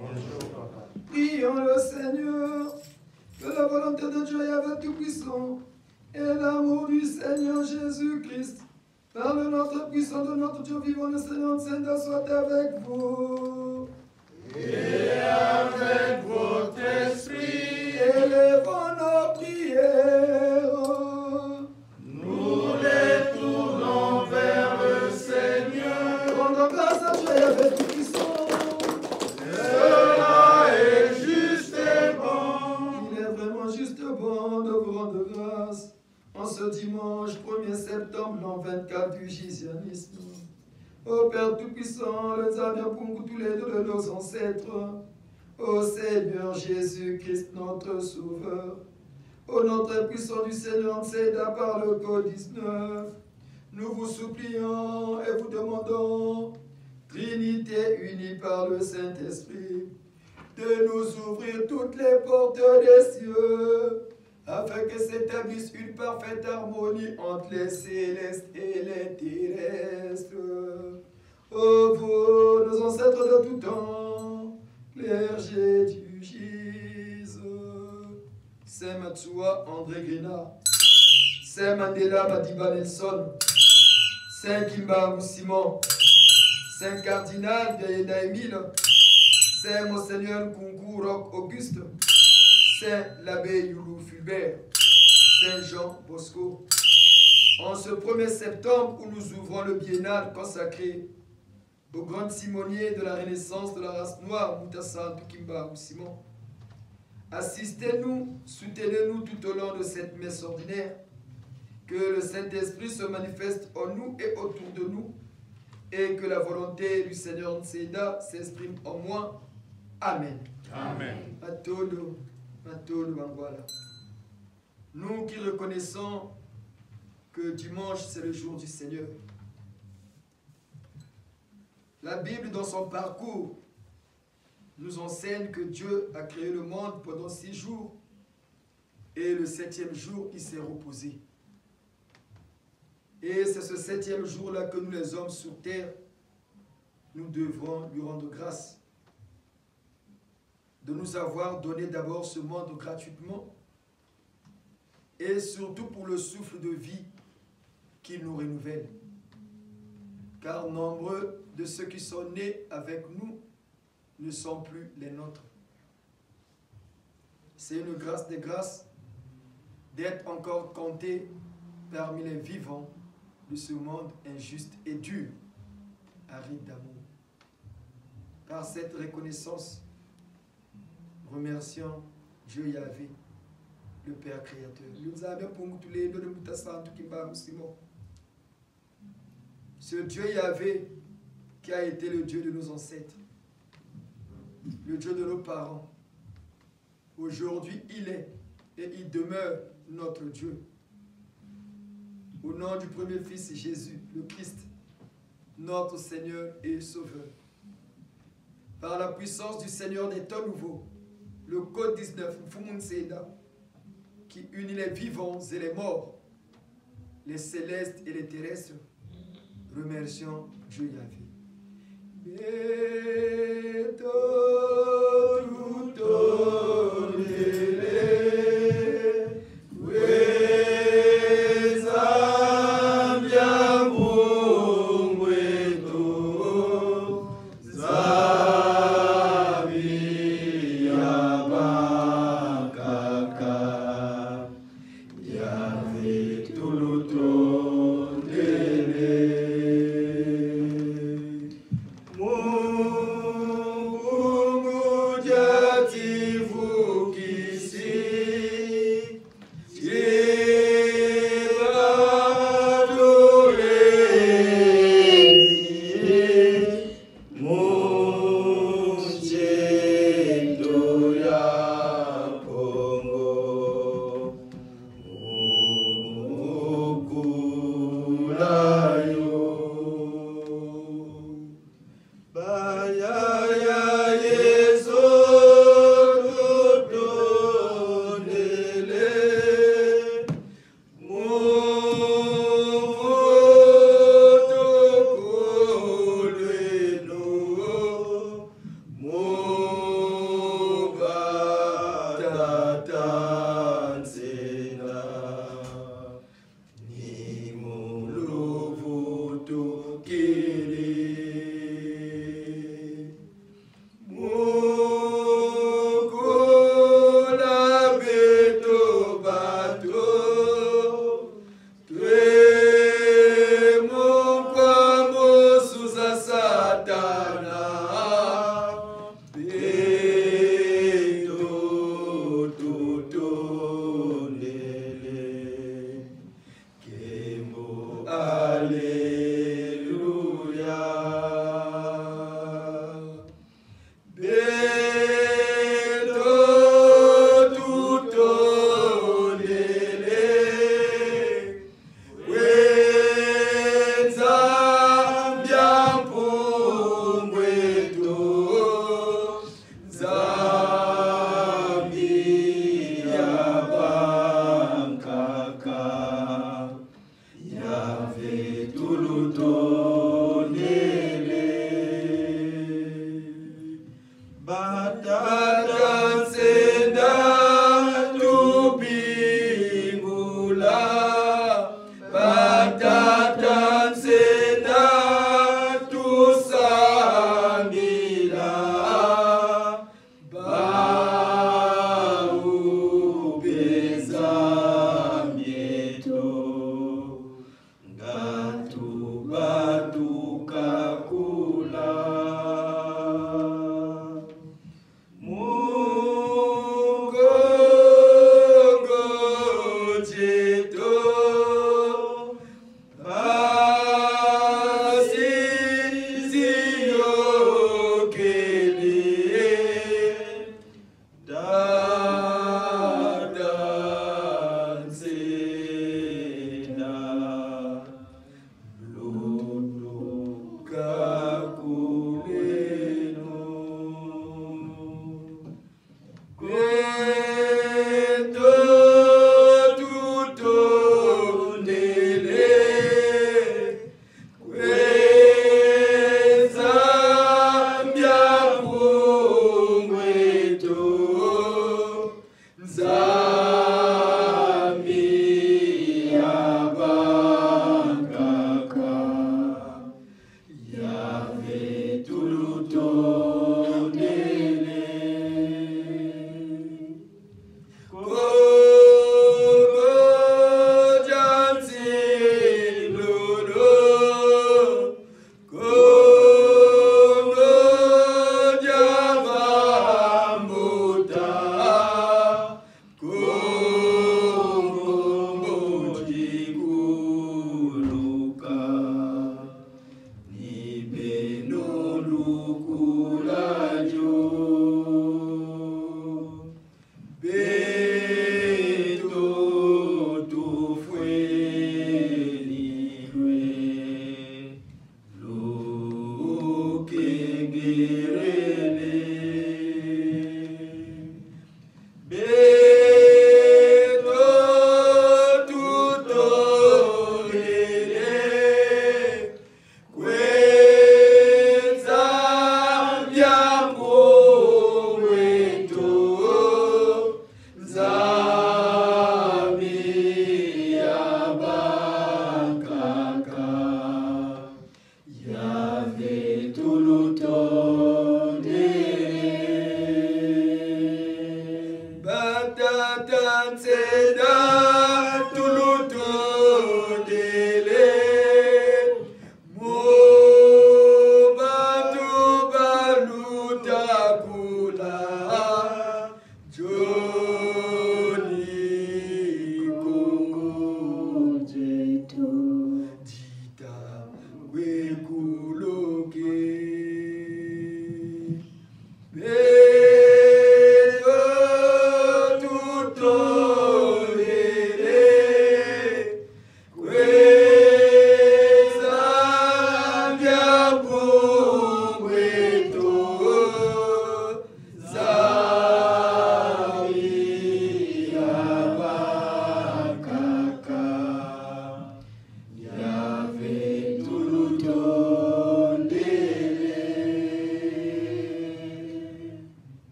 Bonjour, papa. Prions le Seigneur, que la volonté de Dieu Yahvé Tout-Puissant et l'amour du Seigneur Jésus-Christ, par le notre puissant de notre Dieu vivant, le Seigneur Saint, soit avec vous. Et avec votre esprit, Élevons nos prières. nous les tournons vers le Seigneur. Rendons grâce à Dieu Yahvé Tout-Puissant. Cela est juste et bon. Il est vraiment juste bon de vous rendre grâce en ce dimanche 1er septembre, l'an 24 du Gisyanisme. Ô Père Tout-Puissant, le Zavien pour tous les deux de nos ancêtres, ô Seigneur Jésus-Christ, notre Sauveur, ô notre puissant du Seigneur, Céda par le Code-19, nous vous supplions et vous demandons, Trinité unie par le Saint-Esprit, de nous ouvrir toutes les portes des cieux, afin que s'établisse une parfaite harmonie entre les célestes et les terrestres. Ô vous, nos ancêtres de tout temps, clergés du Gise, Saint Matsua André Grina, Saint Mandela Madiba Nelson, Saint Kimba Simon, Saint Cardinal Biaïda Émile, Saint Monseigneur Kungu Roch Auguste, Saint l'abbé Youlou Fulbert, Saint Jean Bosco. En ce 1er septembre où nous ouvrons le biennale consacré au grand simonier de la Renaissance de la race noire, Moutassa Tukimba Simon, assistez-nous, soutenez-nous tout au long de cette messe ordinaire, que le Saint-Esprit se manifeste en nous et autour de nous, et que la volonté du Seigneur Nseda s'exprime en moi. Amen. Amen. Matolo, Matolo Bangwala. Nous qui reconnaissons que dimanche c'est le jour du Seigneur, la Bible dans son parcours nous enseigne que Dieu a créé le monde pendant 6 jours et le 7e jour il s'est reposé. Et c'est ce 7e jour-là que nous les hommes sur terre, nous devrons lui rendre grâce de nous avoir donné d'abord ce monde gratuitement et surtout pour le souffle de vie qu'il nous renouvelle. Car nombreux de ceux qui sont nés avec nous ne sont plus les nôtres. C'est une grâce des grâces d'être encore comptés parmi les vivants de ce monde injuste et dur, aride d'amour. Par cette reconnaissance, remercions Dieu Yahvé, le Père Créateur. Nous avons pour tous les deux de Moutassa Tukimba Simon. Ce Dieu Yahvé qui a été le Dieu de nos ancêtres, le Dieu de nos parents. Aujourd'hui, il est et il demeure notre Dieu. Au nom du premier Fils Jésus, le Christ, notre Seigneur et Sauveur. Par la puissance du Seigneur des temps nouveaux, le Code 19, Mfumun Seda, qui unit les vivants et les morts, les célestes et les terrestres, remercions Dieu Yahvé. Mungu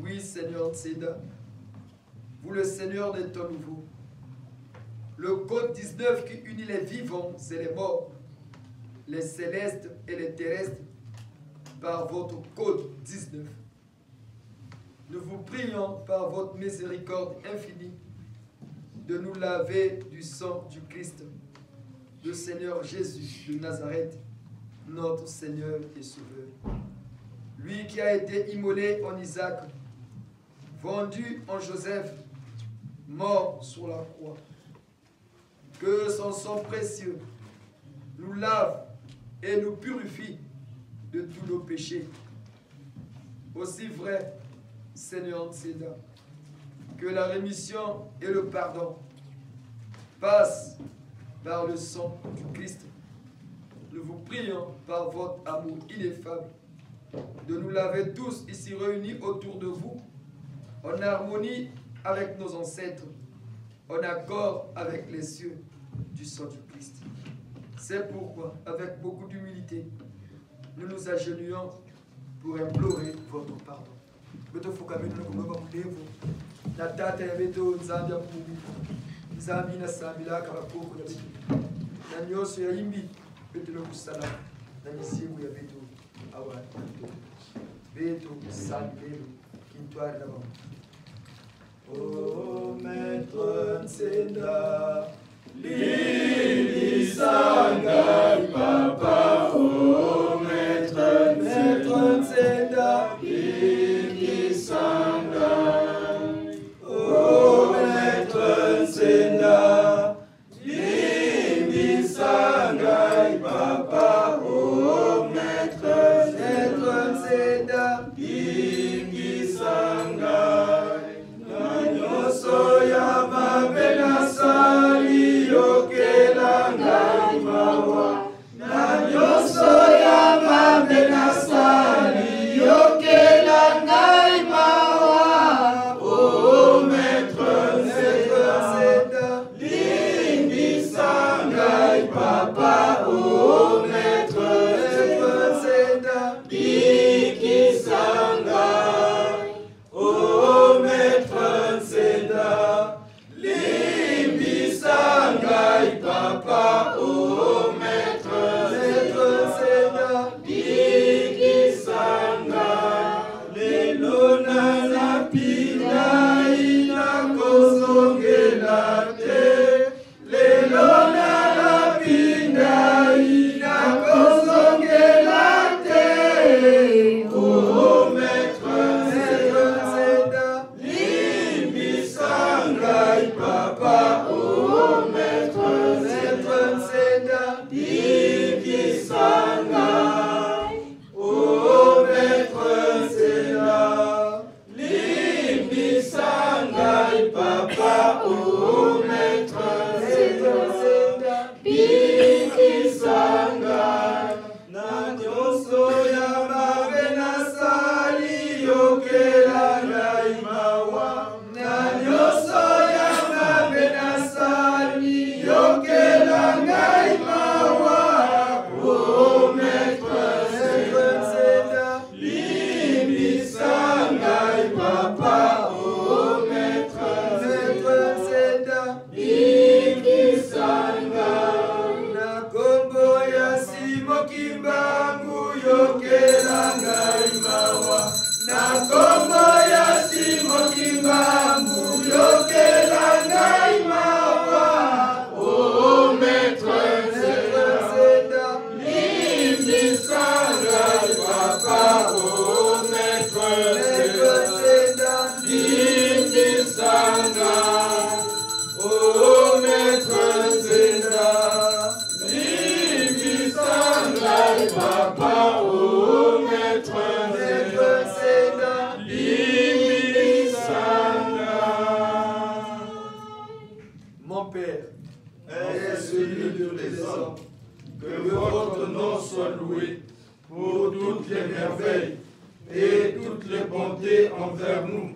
Oui, Seigneur Tseda, vous le Seigneur des temps nouveaux, le code 19 qui unit les vivants et les morts, les célestes et les terrestres, par votre code 19. Nous vous prions par votre miséricorde infinie de nous laver du sang du Christ, le Seigneur Jésus de Nazareth, notre Seigneur et Sauveur. Lui qui a été immolé en Isaac, vendu en Joseph, mort sur la croix. Que son sang précieux nous lave et nous purifie de tous nos péchés. Aussi vrai, Seigneur Nseda, que la rémission et le pardon passent par le sang du Christ. Nous vous prions par votre amour ineffable de nous laver tous ici réunis autour de vous, en harmonie avec nos ancêtres, en accord avec les cieux du sang du Christ. C'est pourquoi, avec beaucoup d'humilité, nous nous agenouillons pour implorer votre pardon. Oh Maître Nseda, Lili Sanga, Papa, oh Maître Nseda, Lili Sanga, oh Maître Nseda, Lili Sanga, Papa, oh Maître Nseda, Lili Sanga. Soya mabena sali yokela ngai mawa. Nanyo soya mabena sali yokela ngai mawa. Oh Maître Nseda, limbisa ngai papa. Oh Maître Nseda, bikisa ngai. Oh Maître Nseda, limbisa ngai papa. Oh Maître Nseda, bikisa ngai. Lelo nalapina ina kozongela te. Lelo nalapina ina kozongela te. Oh Maître Nseda, limbisa ngai papa. Oh Maître Nseda, bikisa ngai. Oh Maître Nseda, limbisa ngai papa. Oh Maître Nseda, bikisa ngai. Na nyonso ya mabe nasali yokela ngai mawa. Na nyonso ya mabe nasali yokela ngai mawa. Oh Maître Nseda, limbisa ngai papa. Oh Maître Nseda, bikisa ngai. Na kombo ya simokimbangu yokela ngai mawa. Na kombo ya simokimbangu yokela ngai mawa. Oh Maître Nseda, limbisa ngai papa. Oh Maître Nseda, limbisa ngai. Oh Maître Nseda, limbisa ngai papa. Oh Maître Nseda, limbisa ngai. Mon Père, est celui de les hommes, que votre nom soit loué pour toutes les merveilles et toutes les bontés envers nous.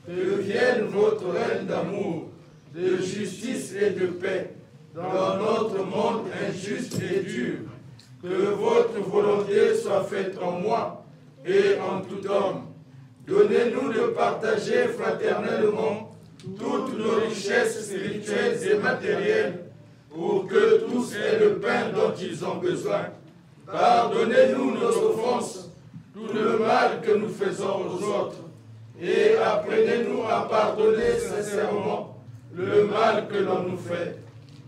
Que vienne votre règne d'amour, de justice et de paix dans notre monde injuste et dur. Que votre volonté soit faite en moi et en tout homme. Donnez-nous de partager fraternellement toutes nos richesses spirituelles et matérielles pour que tous aient le pain dont ils ont besoin. Pardonnez-nous nos offenses, tout le mal que nous faisons aux autres, et apprenez-nous à pardonner sincèrement le mal que l'on nous fait.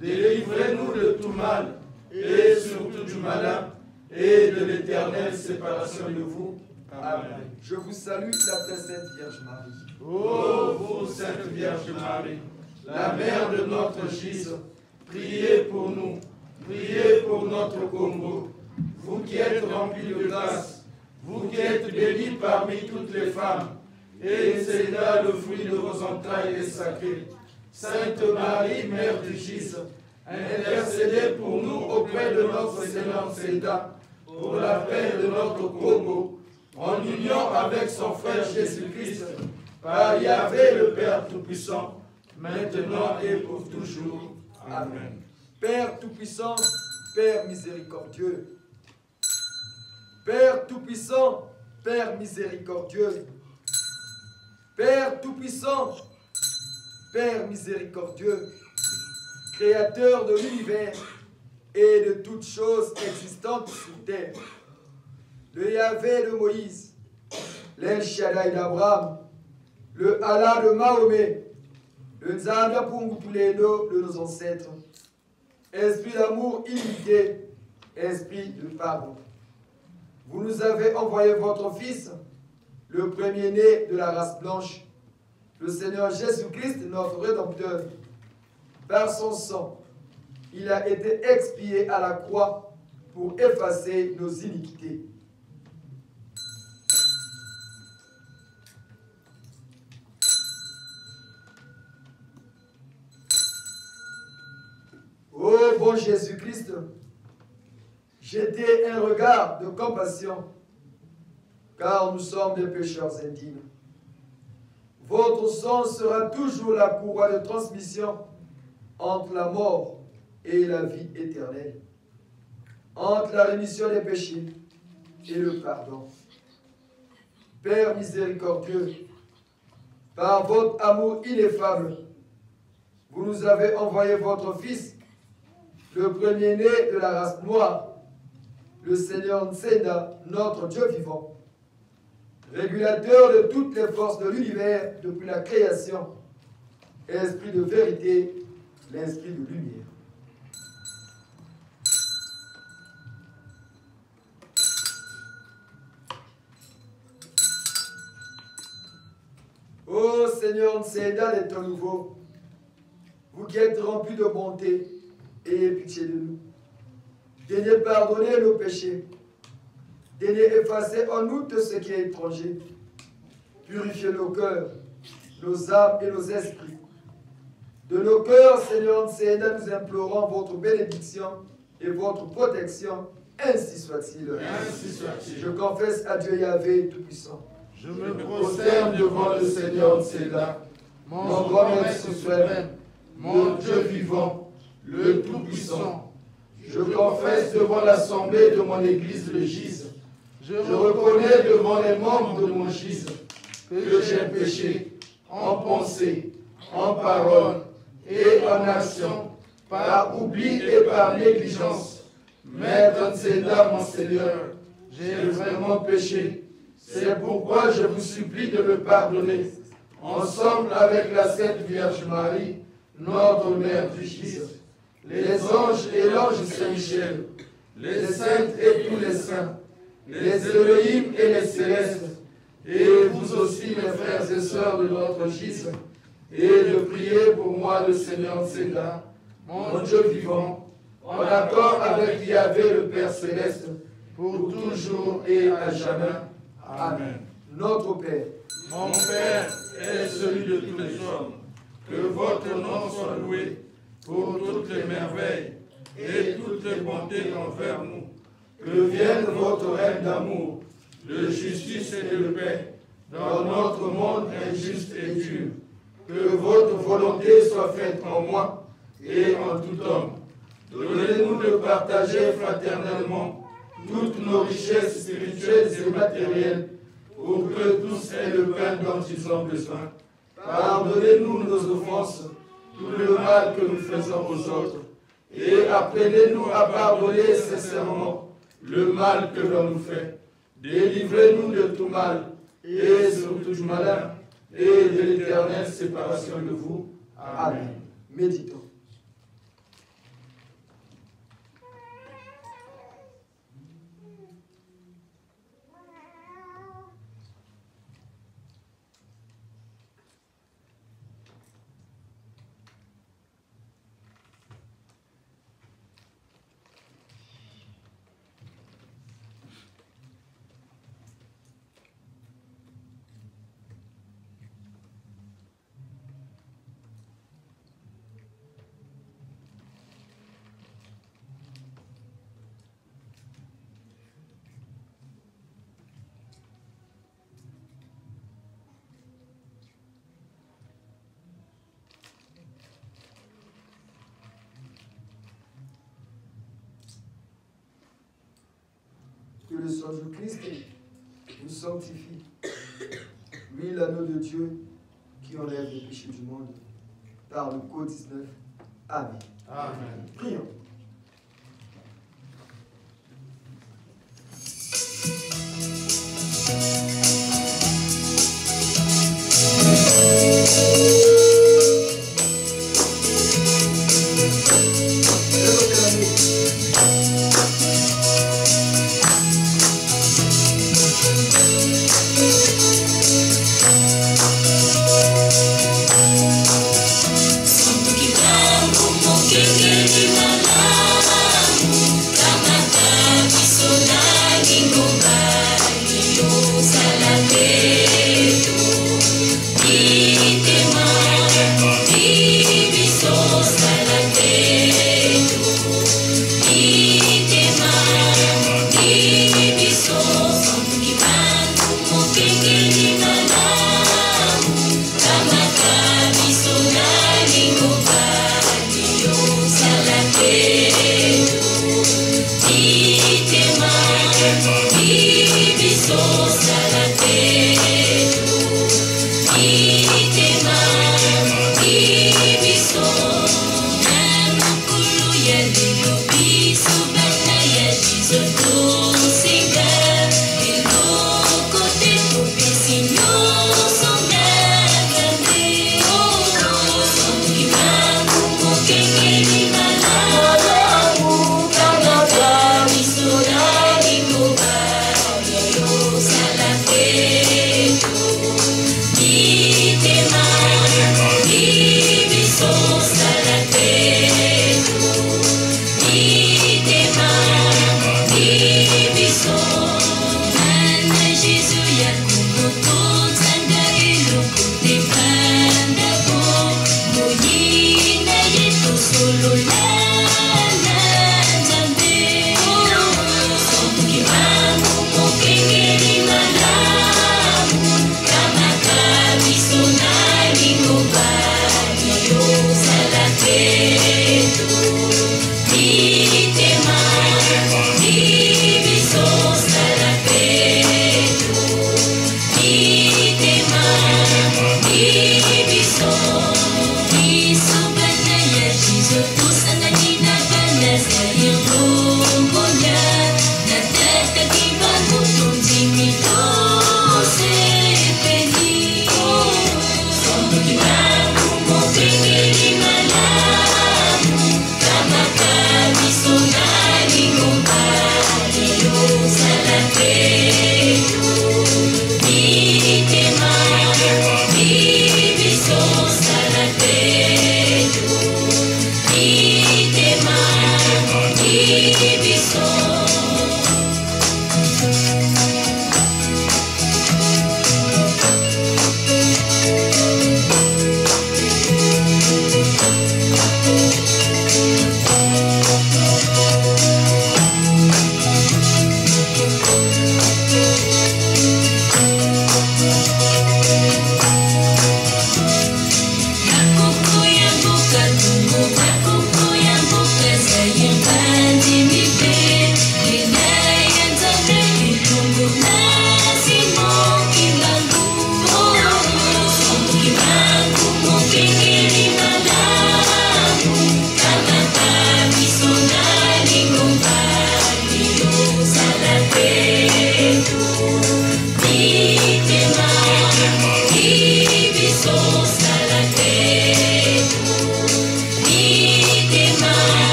Délivrez-nous de tout mal, et surtout du malin, et de l'éternelle séparation de vous. Amen. Je vous salue, la très sainte Vierge Marie. Ô vous, Sainte Vierge Marie, la mère de notre Jésus, priez pour nous, priez pour notre Congo. Vous qui êtes remplis de grâce, vous qui êtes bénie parmi toutes les femmes, et c'est là le fruit de vos entrailles est sacré. Sainte Marie, Mère du Christ, intercédez pour nous auprès de notre Seigneur Séda, pour la paix de notre Congo, en union avec son frère Jésus-Christ, par Yahvé le Père Tout-Puissant, maintenant et pour toujours. Amen. Père Tout-Puissant, Père miséricordieux. Père Tout-Puissant, Père miséricordieux. Père Tout-Puissant, Père miséricordieux, Créateur de l'univers et de toutes choses existantes sur terre, le Yahvé de Moïse, l'El Shaddai d'Abraham, le Allah de Mahomet, le Nzambe Pungutuledo de nos ancêtres, esprit d'amour illimité, esprit de pardon. Vous nous avez envoyé votre Fils, le premier-né de la race blanche, le Seigneur Jésus-Christ, notre Rédempteur. Par son sang, il a été expié à la croix pour effacer nos iniquités. Ô bon Jésus-Christ, jetez un regard de compassion, car nous sommes des pécheurs indignes. Votre sang sera toujours la courroie de transmission entre la mort et la vie éternelle, entre la rémission des péchés et le pardon. Père miséricordieux, par votre amour ineffable, vous nous avez envoyé votre Fils, le premier-né de la race noire, le Seigneur Nseda, notre Dieu vivant, régulateur de toutes les forces de l'univers depuis la création, esprit de vérité, l'esprit de lumière. Ô Seigneur Nseda des temps nouveaux, vous qui êtes remplis de bonté, ayez pitié de nous. Daignez pardonner nos péchés. Daignez effacer en nous tout ce qui est étranger. Purifiez nos cœurs, nos âmes et nos esprits. De nos cœurs, Seigneur Nseda, nous implorons votre bénédiction et votre protection. Ainsi soit-il. Ainsi soit-il. Je confesse à Dieu Yahvé Tout-Puissant. Je me prosterne devant le Seigneur Nseda, mon grand Maître suprême, mon Dieu vivant, le Tout-Puissant. Je confesse devant l'assemblée de mon Église le Gise. Je reconnais devant les membres de mon Gise que j'ai péché en pensée, en parole et en action, par oubli et par négligence. Maître Nseda, mon Seigneur, j'ai vraiment péché. C'est pourquoi je vous supplie de me pardonner, ensemble avec la Sainte Vierge Marie, notre Mère du Christ, les anges et l'ange Saint-Michel, les saintes et tous les saints, les Elohim et les célestes, et vous aussi, mes frères et sœurs de notre Christ, et de prier pour moi le Seigneur Nseda, mon Dieu vivant, en accord avec Yahvé le Père Céleste, pour toujours et à jamais. Amen. Notre Père, Mon Père est celui de tous les hommes. Que votre nom soit loué pour toutes les merveilles et toutes les bontés envers nous. Que vienne votre règne d'amour, de justice et de paix dans notre monde injuste et dur. Que votre volonté soit faite en moi et en tout homme. Donnez-nous de partager fraternellement toutes nos richesses spirituelles et matérielles, pour que tous aient le pain dont ils ont besoin. Pardonnez-nous nos offenses, tout le mal que nous faisons aux autres, et apprenez-nous à pardonner sincèrement le mal que l'on nous fait. Délivrez-nous de tout mal, et surtout du malin, et de l'éternelle séparation de vous. Amen. Méditons. Que le sang de Christ nous sanctifie. Lui, l'agneau de Dieu qui enlève les péchés du monde. Par le code 19. Amen. Amen. Prions. Salate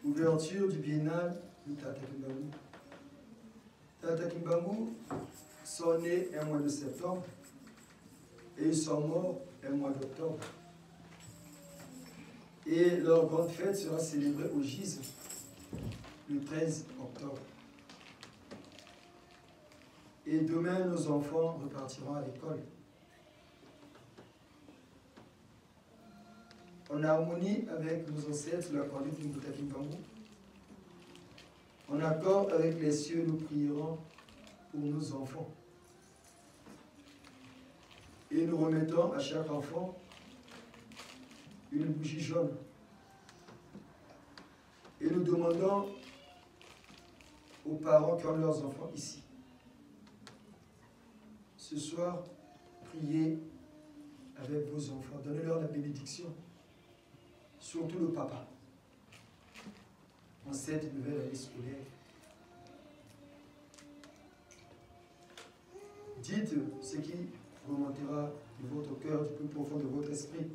Ouverture du biennale de Tata Kimbangu. Tata Kimbangu sont nés un mois de septembre et ils sont morts un mois d'octobre. Et leur grande fête sera célébrée au Gise le 13 octobre. Et demain, nos enfants repartiront à l'école. En harmonie avec nos ancêtres, la conduite du Tata Kimbangu, en accord avec les cieux, nous prierons pour nos enfants. Et nous remettons à chaque enfant une bougie jaune. Et nous demandons aux parents qui ont leurs enfants ici Ce soir, priez avec vos enfants. Donnez-leur la bénédiction. Surtout le papa. En cette nouvelle année scolaire. Dites ce qui remontera de votre cœur, du plus profond de votre esprit.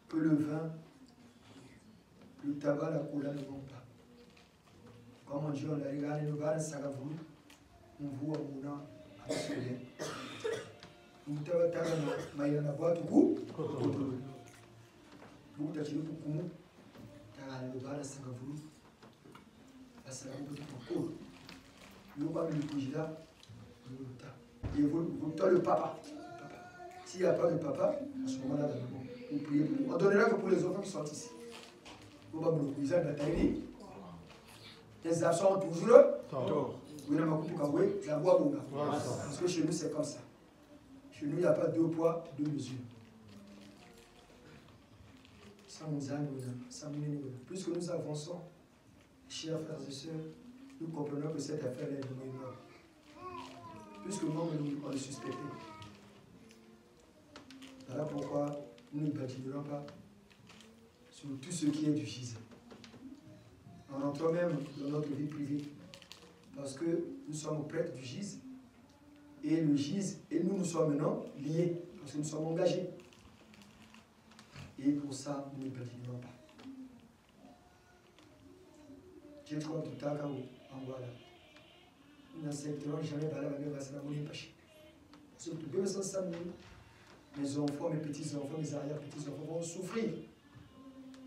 Que le vin, le tabac, la cola ne vont pas. Comme on dit, on a regardé le bar, ça va vous. On voit mon à scolaire. Vous avez tabac, mais il y en a pas tout coup. Vous avez tiré pour comment? Le bar, ça va vous. Ça va vous pour cool. Le bar, le président. Et vous le papa. S'il n'y a pas de papa, à ce moment-là, vous priez pour nous. On donnera que pour les enfants qui sont ici. Vous allez vous prier dans ta vie. Les absents ont toujours tort. Vous n'avez pas pu kawé, la voix bonga. Parce que chez nous, c'est comme ça. Chez nous, il n'y a pas deux poids, deux mesures. Plus que nous avançons, chers frères et sœurs, nous comprenons que cette affaire est vraiment énorme. Puisque nous, on est suspectés. Voilà pourquoi nous ne bâtirons pas sur tout ce qui est du GIZ. En rentrant même dans notre vie privée. Parce que nous sommes prêtres du GIZ. Et le GIZ, et nous sommes maintenant liés. Parce que nous sommes engagés. Et pour ça, nous ne bâtirons pas. J'ai trouvé tout à l'heure en voilà. Nous n'accepterons jamais la Parce que tout sans ça, mes enfants, mes petits-enfants, mes arrière-petits-enfants vont souffrir.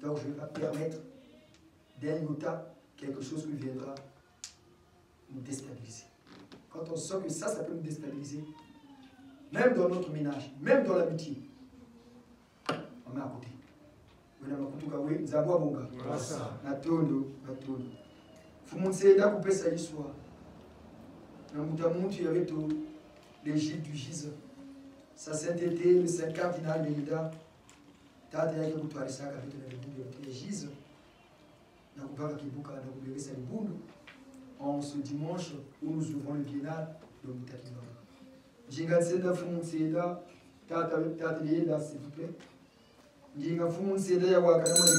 Donc je ne vais pas permettre d'un iota quelque chose qui viendra nous déstabiliser. Quand on sent que ça peut nous déstabiliser, même dans notre ménage, même dans l'amitié, on met à côté. Nous avons bonga. Natondo. Fumunseenda kupesa histoire. Il y avait tout l'Égypte du GIZ. Sa sainteté, le Saint Cardinal Mérida. Tata yake kutwarisaka vitu na vibundo vya GIZ. Na kupaka kibuka na kubebesa vibundo. En ce dimanche où nous ouvrons le biennale de Mutakinora. Jingatsenda Fumunseenda, Tata Yeda, s'il vous plaît. Jinga Fumunseenda ya wakana mwa ya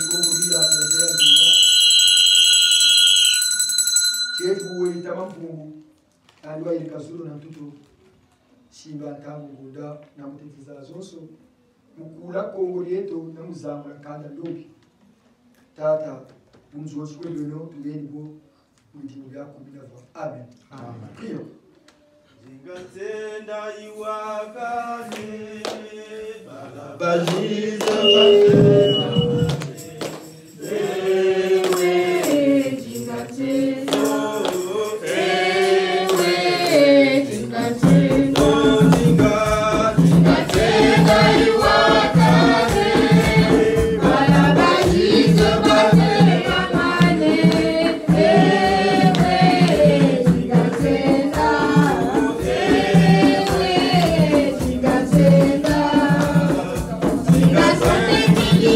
Chefu itama mfungu. Aliwa ilikazulu na mtuto shimba ntangu guda na mutetiza zonso mukula kongo yeto na muzamba kanda ndopi tata unzozi kwebeno tugeni bo mutino bya kumina vo amen prions. Zingatenda iwakane balabajiza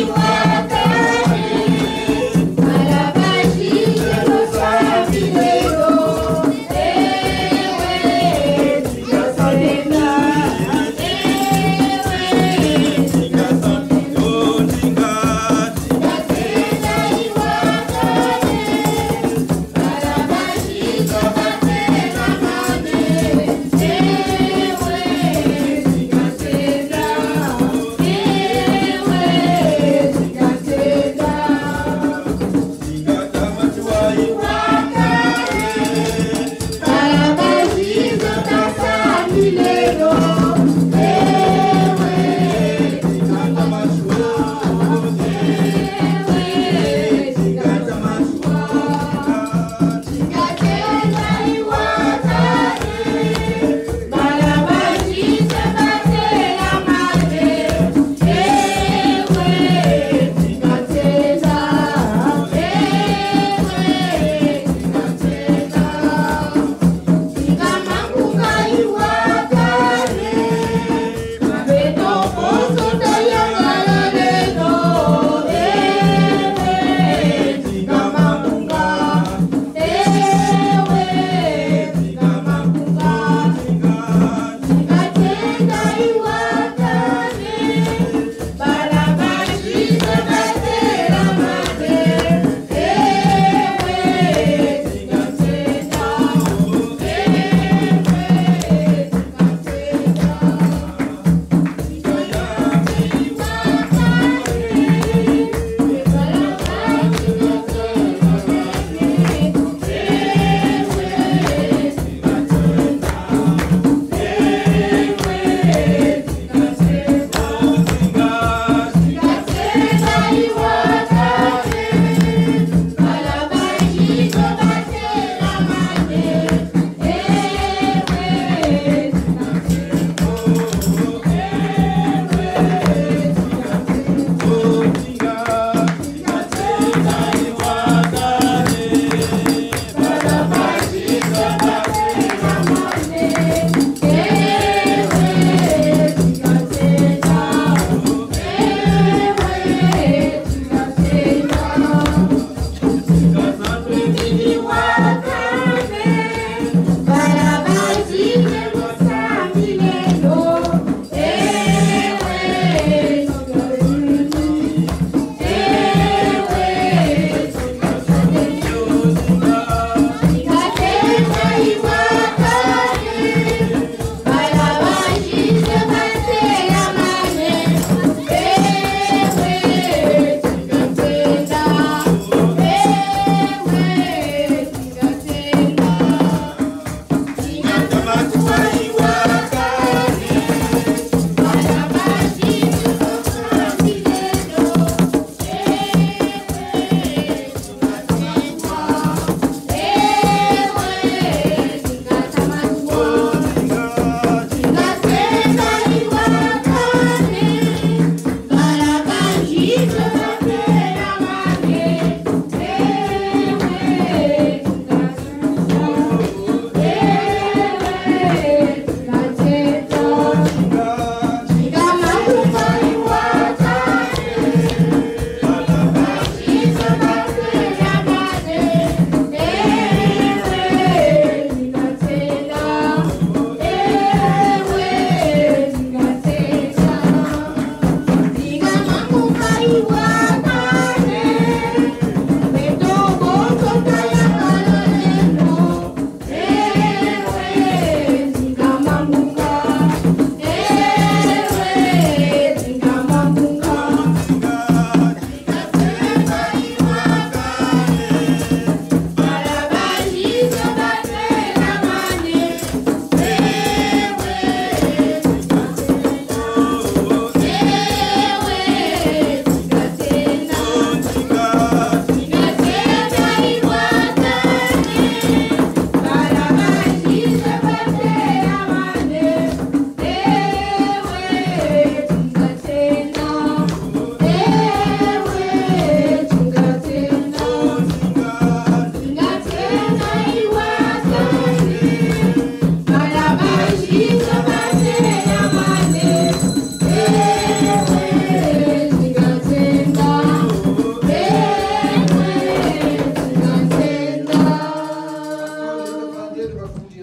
Wow.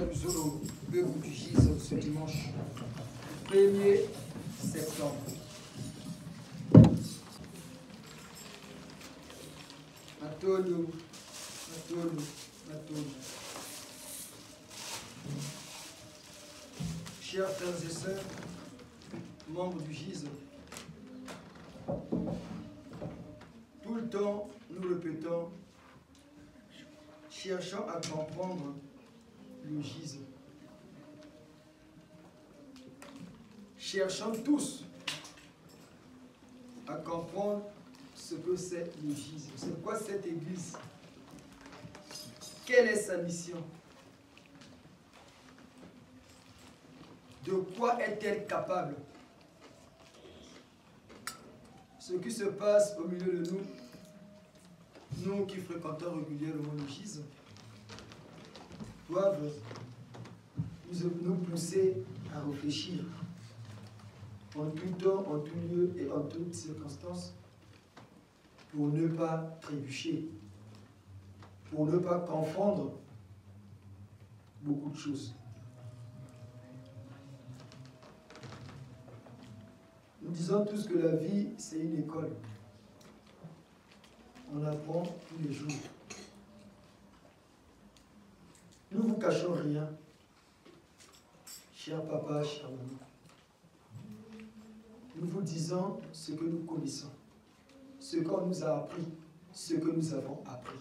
au peuple du GIZ ce dimanche 1er septembre. Matolo. Chers frères et sœurs, membres du GIZ, tout le temps, nous répétons, cherchant à comprendre le GIZ. Cherchons tous à comprendre ce que c'est le GIZ. C'est quoi cette église? Quelle est sa mission? De quoi est-elle capable? Ce qui se passe au milieu de nous, nous qui fréquentons régulièrement le GIZ, doivent nous pousser à réfléchir en tout temps, en tout lieu et en toutes circonstances pour ne pas trébucher, pour ne pas confondre beaucoup de choses. Nous disons tous que la vie, c'est une école. On apprend tous les jours. Nous ne vous cachons rien, cher papa, chère maman. Nous vous disons ce que nous connaissons, ce qu'on nous a appris, ce que nous avons appris.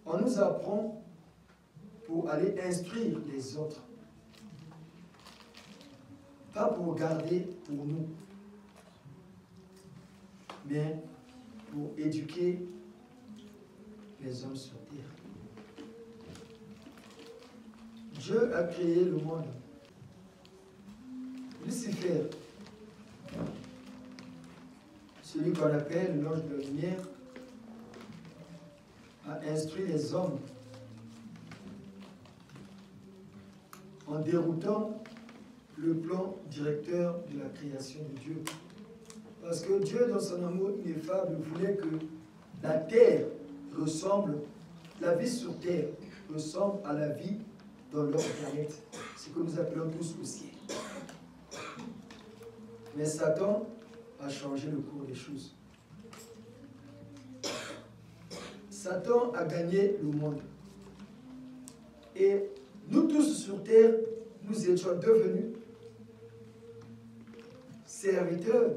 On nous apprend pour aller instruire les autres, pas pour garder pour nous, mais pour éduquer les hommes sur terre. Dieu a créé le monde. Lucifer, celui qu'on appelle l'ange de la lumière, a instruit les hommes en déroutant le plan directeur de la création de Dieu. Parce que Dieu, dans son amour ineffable, voulait que la terre ressemble, la vie sur terre ressemble à la vie dans leur planète, ce que nous appelons tous le ciel. Mais Satan a changé le cours des choses. Satan a gagné le monde. Et nous tous sur terre, nous étions devenus serviteurs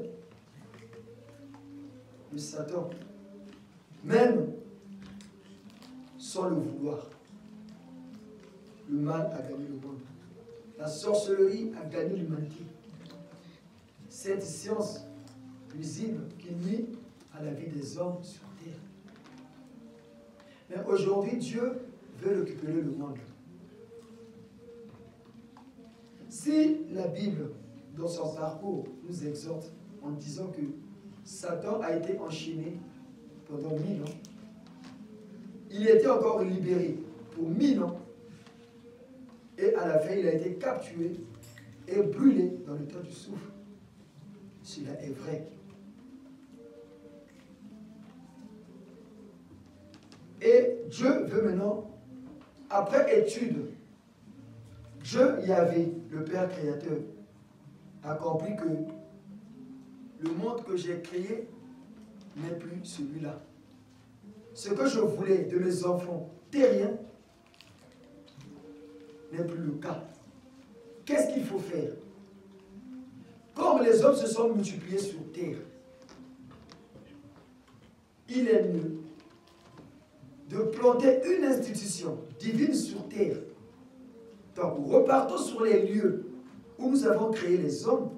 de Satan, même sans le vouloir. Le mal a gagné le monde. La sorcellerie a gagné l'humanité. Cette science nuisible qui nuit à la vie des hommes sur terre. Mais aujourd'hui, Dieu veut récupérer le monde. Si la Bible, dans son parcours, nous exhorte en disant que Satan a été enchaîné pendant 1000 ans, il était encore libéré pour 1000 ans, et à la fin, il a été capturé et brûlé dans le temps du souffle. Cela est vrai. Et Dieu veut maintenant, après étude, Dieu, Yahvé, le Père créateur, a compris que le monde que j'ai créé n'est plus celui-là. Ce que je voulais de mes enfants terriens n'est plus le cas. Qu'est-ce qu'il faut faire? Comme les hommes se sont multipliés sur terre, il est mieux de planter une institution divine sur terre. Donc, repartons sur les lieux où nous avons créé les hommes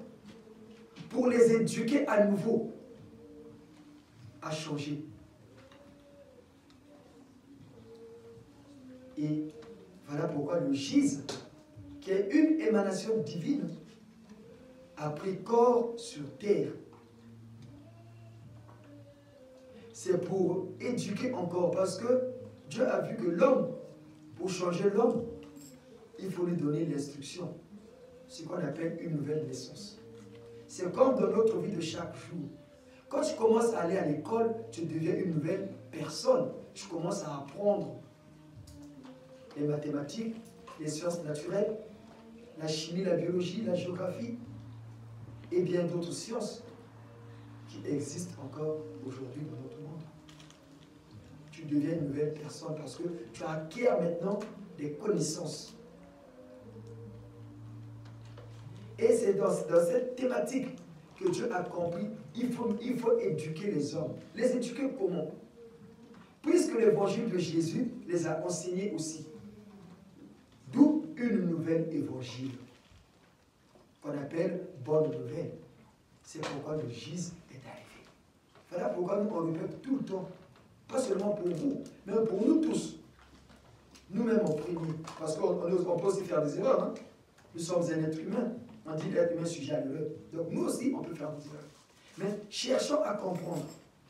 pour les éduquer à nouveau à changer. Et voilà pourquoi le GIZ, qui est une émanation divine, a pris corps sur terre. C'est pour éduquer encore, parce que Dieu a vu que l'homme, pour changer l'homme, il faut lui donner l'instruction, ce qu'on appelle une nouvelle naissance. C'est comme dans notre vie de chaque jour. Quand tu commences à aller à l'école, tu deviens une nouvelle personne. tu commences à apprendre les mathématiques, les sciences naturelles, la chimie, la biologie, la géographie et bien d'autres sciences qui existent encore aujourd'hui dans notre monde. Tu deviens une nouvelle personne parce que tu acquiers maintenant des connaissances. Et c'est dans cette thématique que Dieu a compris, il faut éduquer les hommes. Les éduquer comment? Puisque l'évangile de Jésus les a enseignés aussi. D'où une nouvelle évangile qu'on appelle bonne nouvelle. C'est pourquoi le Jésus est arrivé. Voilà pourquoi nous on répète tout le temps. Pas seulement pour vous, mais pour nous tous. Nous-mêmes en premier. Parce qu'on peut aussi faire des erreurs. Hein? Nous sommes un être humain. On dit l'être humain sujet à l'erreur. Donc nous aussi, on peut faire des erreurs. Mais cherchons à comprendre.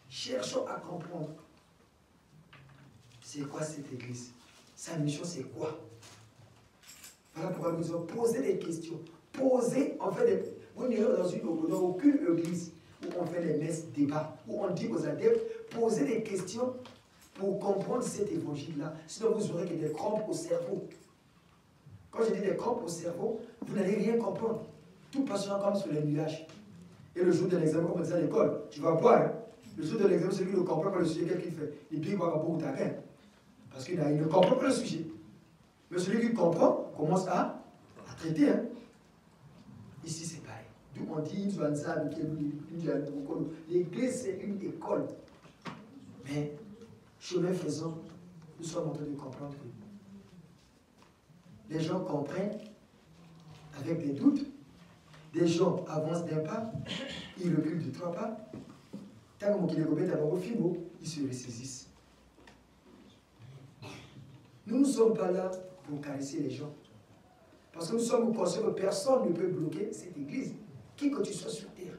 Cherchons à comprendre. C'est quoi cette église? Sa mission, c'est quoi? Voilà pourquoi nous avons posé des questions. Posez, en fait, vous n'irez dans aucune église où on fait les messes débats, où on dit aux adeptes, posez des questions pour comprendre cet évangile-là. Sinon, vous aurez que des crampes au cerveau. Quand je dis des crampes au cerveau, vous n'allez rien comprendre. Tout passera comme sur les nuages. Et le jour de l'examen, comme on disait à l'école, tu vas voir. Hein? Le jour de l'examen, celui qui ne comprend pas le sujet, qu'est-ce qu'il fait? Et puis il va beaucoup taquin. Parce qu'il ne comprend pas le sujet. Mais celui qui comprend commence à traiter. Hein? Ici, c'est pareil. D'où on dit, l'église, c'est une école. Mais, chemin faisant, nous sommes en train de comprendre que les gens comprennent avec des doutes. Des gens avancent d'un pas, ils reculent de 3 pas. Tant que ils se ressaisissent. Nous ne sommes pas là pour caresser les gens. Parce que nous sommes conscients que personne ne peut bloquer cette église, qui que tu sois sur terre.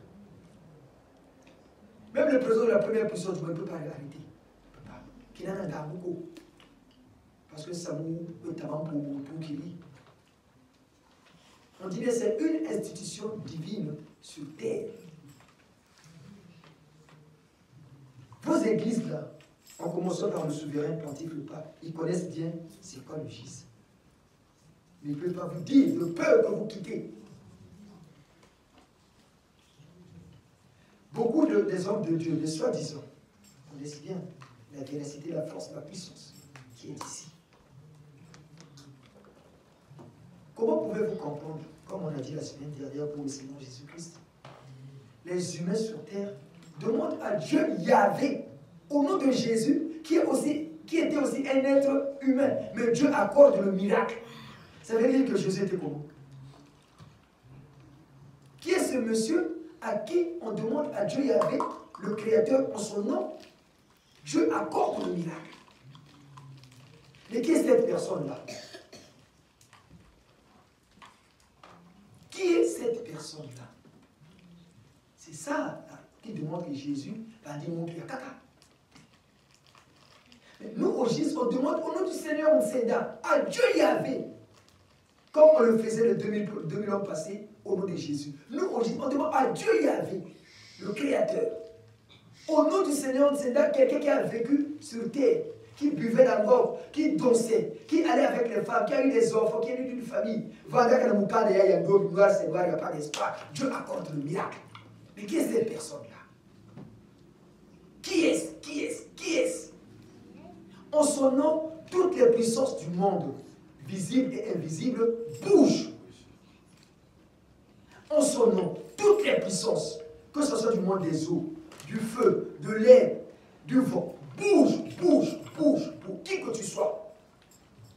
Même le président de la première puissance du monde ne peut pas arrêter. Il ne peut pas. Qu'il en a beaucoup. Parce que ça nous est avant pour qu'il lit. On dit que c'est une institution divine sur terre. Vos églises là, en commençant par le souverain pontife le pape, ils connaissent bien c'est quoi le GIS. Mais ils ne peuvent pas vous dire de peur que vous quittez. Beaucoup des hommes de Dieu, les soi-disant, connaissent bien la véracité, la force, la puissance qui est ici. Comment pouvez-vous comprendre, comme on a dit la semaine dernière pour le Seigneur Jésus-Christ, les humains sur terre demandent à Dieu Yahvé, au nom de Jésus, qui était aussi un être humain, mais Dieu accorde le miracle. Ça veut dire que Jésus était comment? Qui est ce monsieur à qui on demande à Dieu Yahvé, le Créateur, en son nom? Dieu accorde le miracle. Mais qui est cette personne-là? Qui est cette personne-là? C'est ça là, qui demande que Jésus va dire mon Dieu caca. Mais nous, au Jésus, on demande au nom du Seigneur, on s'aida à Dieu Yahvé. Comme on le faisait le 2000 ans passés au nom de Jésus. Nous, au Jésus, on demande à Dieu Yahvé, le Créateur. Au nom du Seigneur, on s'aida quelqu'un qui a vécu sur terre, qui buvait la mort, qui dansait, qui allait avec les femmes, qui a eu des enfants, qui a eu une famille. Voilà que il y a un homme noir, c'est noir, il n'y a pas d'espoir. Dieu accorde le miracle. Mais qui est cette personne-là? Qui est-ce? Qui est-ce? Qui est-ce? En son nom, toutes les puissances du monde, visibles et invisibles, bougent. En son nom, toutes les puissances, que ce soit du monde des eaux, du feu, de l'air, du vent, bougent, bougent, bougent, pour qui que tu sois.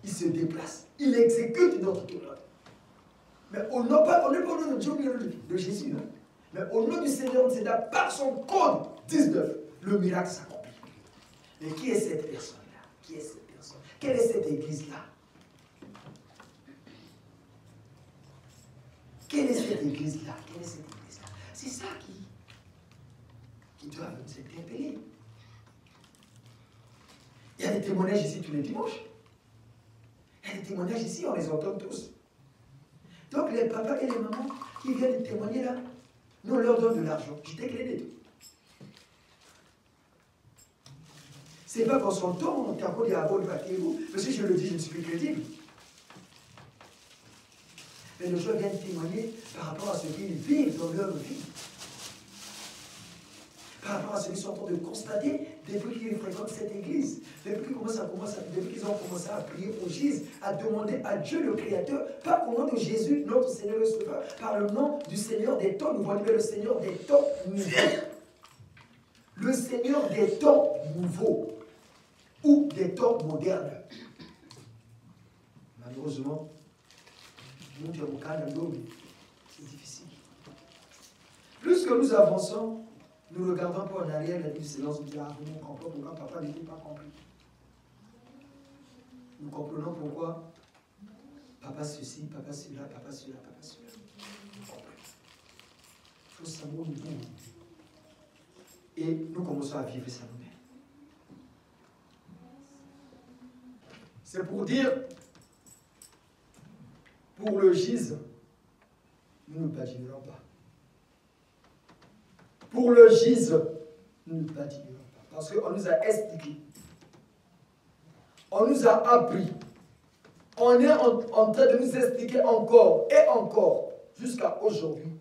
Il se déplace, il exécute notre commande. Mais on n'est pas au nom de Dieu, de Jésus, hein? Mais au nom du Seigneur, c'est là, par son code 19, le miracle s'accomplit. Mais qui est cette personne-là? Qui est cette personne? Quelle est cette église-là? Quelle est cette église-là? Quelle est cette église-là? C'est ça qui doit nous interpeller. Il y a des témoignages ici tous les dimanches. Il y a des témoignages ici, on les entend tous. Donc les papas et les mamans qui viennent témoigner là, nous on leur donne de l'argent. J'étais clé des deux. C'est pas qu'en son temps, on t'a dit à vous, parce que je le dis, je ne suis plus crédible. Mais les gens viennent témoigner par rapport à ce qu'ils vivent dans leur vie. Par rapport à ce qu'ils sont en train de constater depuis qu'ils fréquentent cette église, depuis qu'ils ont commencé à prier pour Jésus, à demander à Dieu le Créateur, pas au nom de Jésus, notre Seigneur le Sauveur, par le nom du Seigneur des temps nouveaux, mais le Seigneur des temps nouveaux. Le Seigneur des temps nouveaux ou des temps modernes. Malheureusement, c'est difficile. Plus que nous avançons, nous ne regardons pas en arrière la vie du Seigneur, nous disons, ah, vous ne comprenez pas pourquoi papa n'était pas compris. Nous comprenons pourquoi papa ceci, papa cela, papa cela, papa cela. Nous comprenons. Il faut savoir nous dire. Et nous commençons à vivre ça nous-mêmes. C'est pour dire, pour le gise, nous ne badinerons pas. Pour le gise, nous ne badinerons pas. Parce qu'on nous a expliqué. On nous a appris. On est en train de nous expliquer encore et encore, jusqu'à aujourd'hui,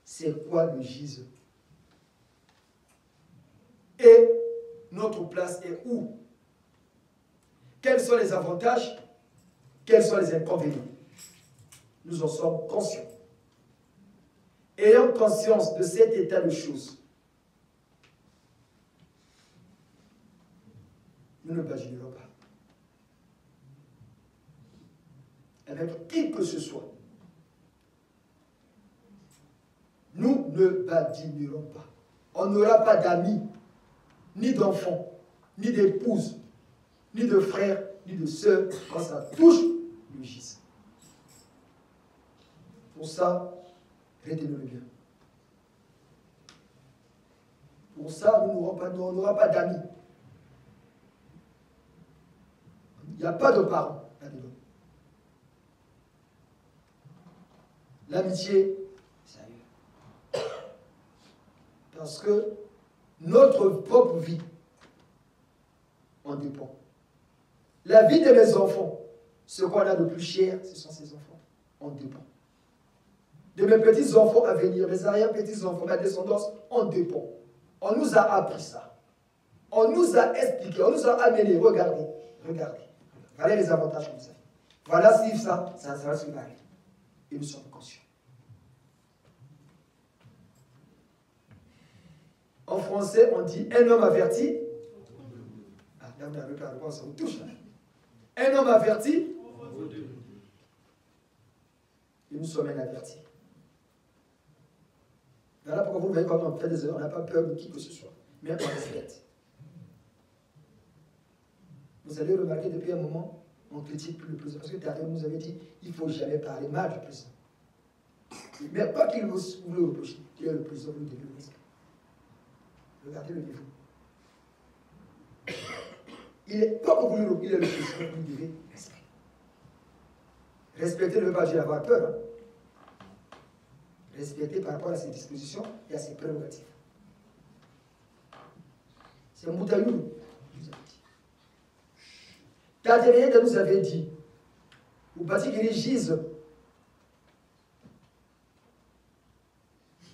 c'est quoi le gise. Et notre place est où? Quels sont les avantages? Quels sont les inconvénients? Nous en sommes conscients. Ayant conscience de cet état de choses, nous ne badinerons pas. Avec qui que ce soit, nous ne badinerons pas. On n'aura pas d'amis, ni d'enfants, ni d'épouses, ni de frères, ni de sœurs, quand ça touche le gis. Pour ça, retenez-le bien. Pour ça, on n'aura pas d'amis. Il n'y a pas de parents là-dedans. L'amitié, c'est ailleurs. Parce que notre propre vie en dépend. La vie de mes enfants, ce qu'on a de plus cher, ce sont ces enfants. On dépend. De mes petits-enfants à venir, mes arrière-petits-enfants, ma descendance, on dépend. On nous a appris ça. On nous a expliqué, on nous a amené. Regardez, regardez. Voilà les avantages que vous avez. Voilà si ça va se barrer. Et nous sommes conscients. En français, on dit un homme averti. Ah, là, vous n'avez pas le droit, ça vous touche. Là. Un homme averti. Et nous sommes un averti. Voilà pourquoi vous voyez quand on fait des erreurs, on n'a pas peur de qui que ce soit. Mais on respecte. Vous allez remarquer depuis un moment, on critique plus le président. Parce que Tadeu nous avait dit, il ne faut jamais parler mal du président. Mais pas qu'il vous le reproche. Il est le président, vous devez le respecter. Regardez le niveau. Il est, pas que vous le il est le président, vous devez respecter. Respecter ne veut pas dire avoir peur. Hein. Respecter par rapport à ses dispositions et à ses prérogatives. C'est un Moutayoulou, nous avait dit. Tadeu nous avait dit, ou bâti qu'il gise,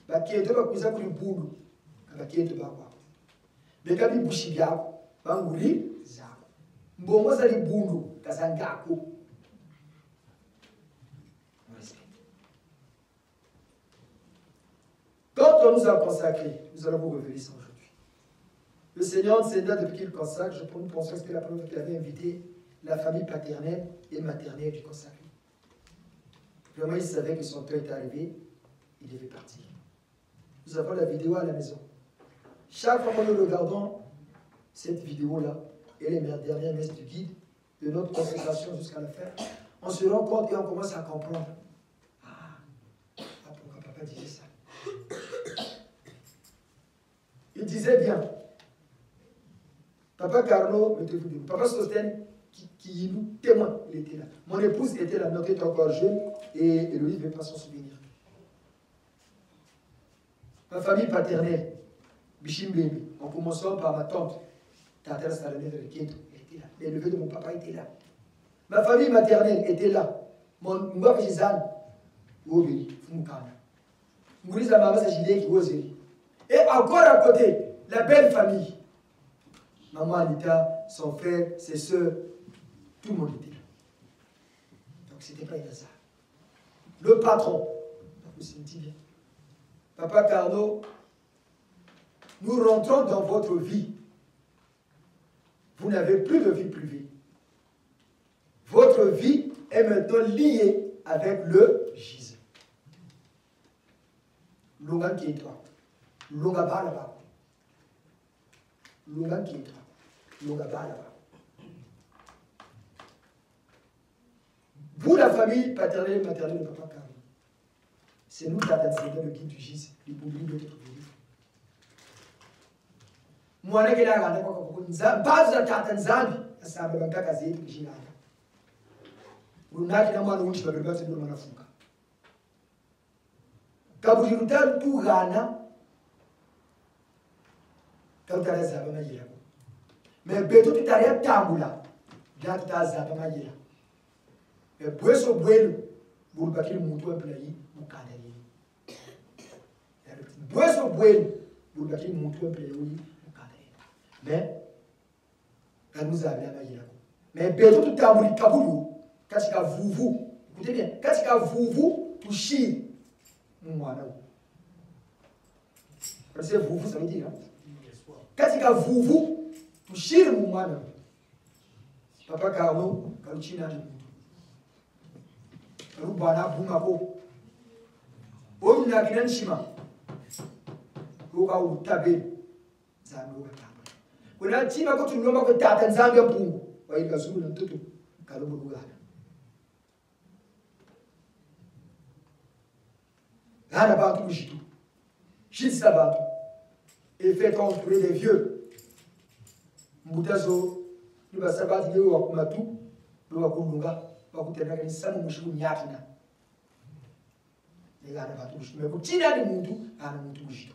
bakieto bakuza kuli bulu, bakieto bakwa. Bekabi bushi byako, banguli zako. Mbongo zali bulu, kazangako. Quand on nous a consacrés, nous allons vous révéler ça aujourd'hui. Le Seigneur depuis qu'il consacre, nous pensons que c'était la première fois qu'il avait invité la famille paternelle et maternelle du consacré. Vraiment, il savait que son temps était arrivé, il devait partir. Nous avons la vidéo à la maison. Chaque fois que nous regardons cette vidéo-là et les dernières messes du guide, de notre consécration jusqu'à la fin, on se rend compte et on commence à comprendre. Pourquoi papa disait ça? Il disait bien, Papa Carlo, Papa Sosten, qui nous témoigne, il était là. Mon épouse était là, mais elle était encore jeune, et Eloïse ne veut pas s'en souvenir. Ma famille paternelle, Bichimbébi, en commençant par ma tante, Tata Salomé de Kento était là. Les neveux de mon papa étaient là. Ma famille maternelle était là. Mon papa Gisane, Obi, Fumukana. Moulisa Mama Sajide qui osait. Et encore à côté, la belle famille. Maman Anita, son frère, ses soeurs, tout le monde était là. Donc c'était pas un hasard. Le patron, vous sentez bien. Papa Carlo, nous rentrons dans votre vie. Vous n'avez plus de vie privée. Votre vie est maintenant liée avec le gisant. Longa qui est toi. Longa ba là-bas. Longa qui est toi. Longa ba là-bas. Vous, la famille paternelle et maternelle de Papa Carlo, c'est nous qui avons le guide du gisant. Les publics de notre vie. Moi, je suis là, je suis mais beto tu t'arrêtes tambula là tu t'as zaba magila mais boeso buelo bul bakil mutu en play mukada yi boeso buelo bul bakil mutu en play oui mukada yi mais quand nous avons la magila mais beto tu tambuli kabulu katika vuvu écoutez bien katika vuvu tushi mwana parce que vuvu ça veut dire hein? Katika vuvu tushiri mwana Papa Carlo kaluchina ni rubana bunga ko onna kinan shima loka utabe zambo katamba kuna chima ko tulomba ko tata nzambe mpungu waika zulu na mtoto kalobo lugana hana bantu bushitu shitsa bantu et fait construire des vieux. Mbutazo, nous va savoir dire au Akumatu, nous va Kulunga, va vous tenir à l'Islam, nous sommes Yatina. Les gars, va tout, mais vous tirez de Moutou, à la Moutou Bouchito.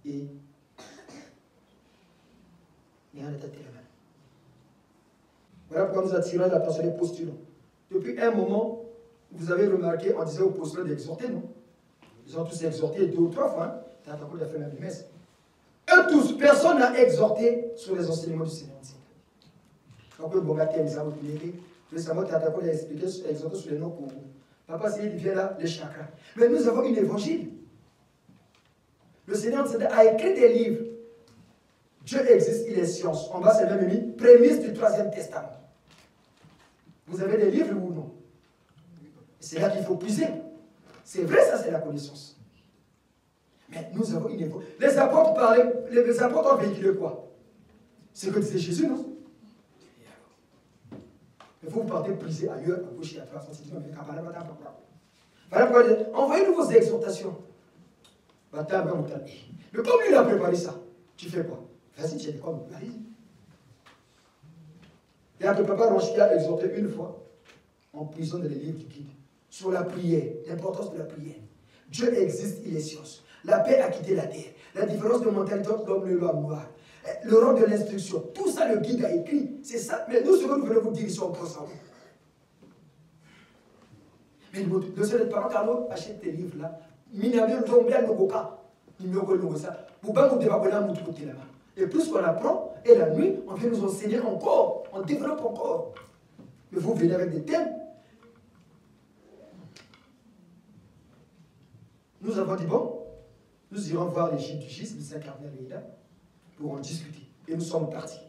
Et il y a un état de voilà pourquoi nous attirons l'attention des postulants. Depuis un moment, vous avez remarqué, on disait aux postulants d'exhorter, non? Ils ont tous exhorté 2 ou 3 fois. Hein? Eux tous, personne n'a exhorté sur les enseignements du Seigneur. Donc, bon, récemment, tu as expliqué, exhorté sur les noms pour vous. Papa, c'est il vient là, les chakras. Mais nous avons une évangile. Le Seigneur a écrit des livres. Dieu existe, il est science. En bas, c'est même mis prémisse du 3e Testament. Vous avez des livres ou non? C'est là qu'il faut puiser. C'est vrai, ça, c'est la connaissance. Mais nous avons une évangile. Les apôtres parlaient, les apôtres ont véhiculé quoi? C'est ce que disait Jésus, non? Il faut vous partez puiser ailleurs, à gauche et à droite. Voilà pourquoi envoyez-nous vos exhortations. Mais comme lui, il a préparé ça, tu fais quoi? Vas-y, tu es comme allez-y. Il y a que Papa Ronchi a exhorté une fois en prison dans les livres du guide sur la prière, l'importance de la prière. Dieu existe, il est science. La paix a quitté la terre. La différence de mentalité entre l'homme et l'homme noir. Le rôle de l'instruction. Tout ça, le guide a écrit. C'est ça. Mais nous, ce que nous venons vous dire ici, on pense ça. Mais le seul parent, Carlo, achète tes livres là. Et plus qu'on apprend, et la nuit, on vient nous enseigner encore. On développe encore. Mais vous venez avec des thèmes. Nous avons dit, bon, nous irons voir les gîtes du GIS, le Saint-Cardinal Leïda, pour en discuter. Et nous sommes partis.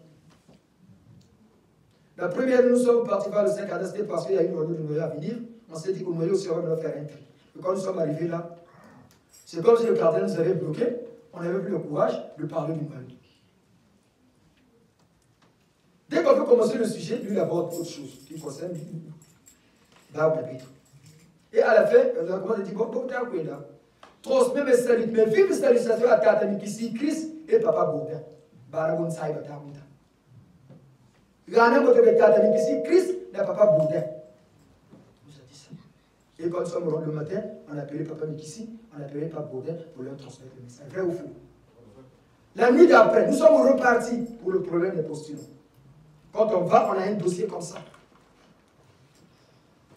La première, nous sommes partis voir le Saint-Cardinal, c'était parce qu'il y a une réunion du noyau à venir. On s'est dit qu'au noyau aussi, on va faire un tri. Et quand nous sommes arrivés là, c'est comme si le cardinal nous avait bloqué, on n'avait plus le courage de parler du noyau. Dès qu'on veut commencer le sujet, lui, il aborde autre chose qui concerne Barbe Pétre. Et à la fin, on a dit, bon, t'es à quoi là? Transmet mes saluts, mais vive salutation à Tatami Kissi, Christ et Papa Baudin. Baragon Saïba Tamuta. Rana Motobe Tatami Kissi, Christ et Papa Baudin. Nous a dit ça. Et quand nous sommes rentrés le matin, on a appelé Papa Mikissi, on a appelé Papa Baudin pour leur transmettre le message. Vrai ou faux? La nuit d'après, nous sommes repartis pour le problème des postulants. Quand on va, on a un dossier comme ça.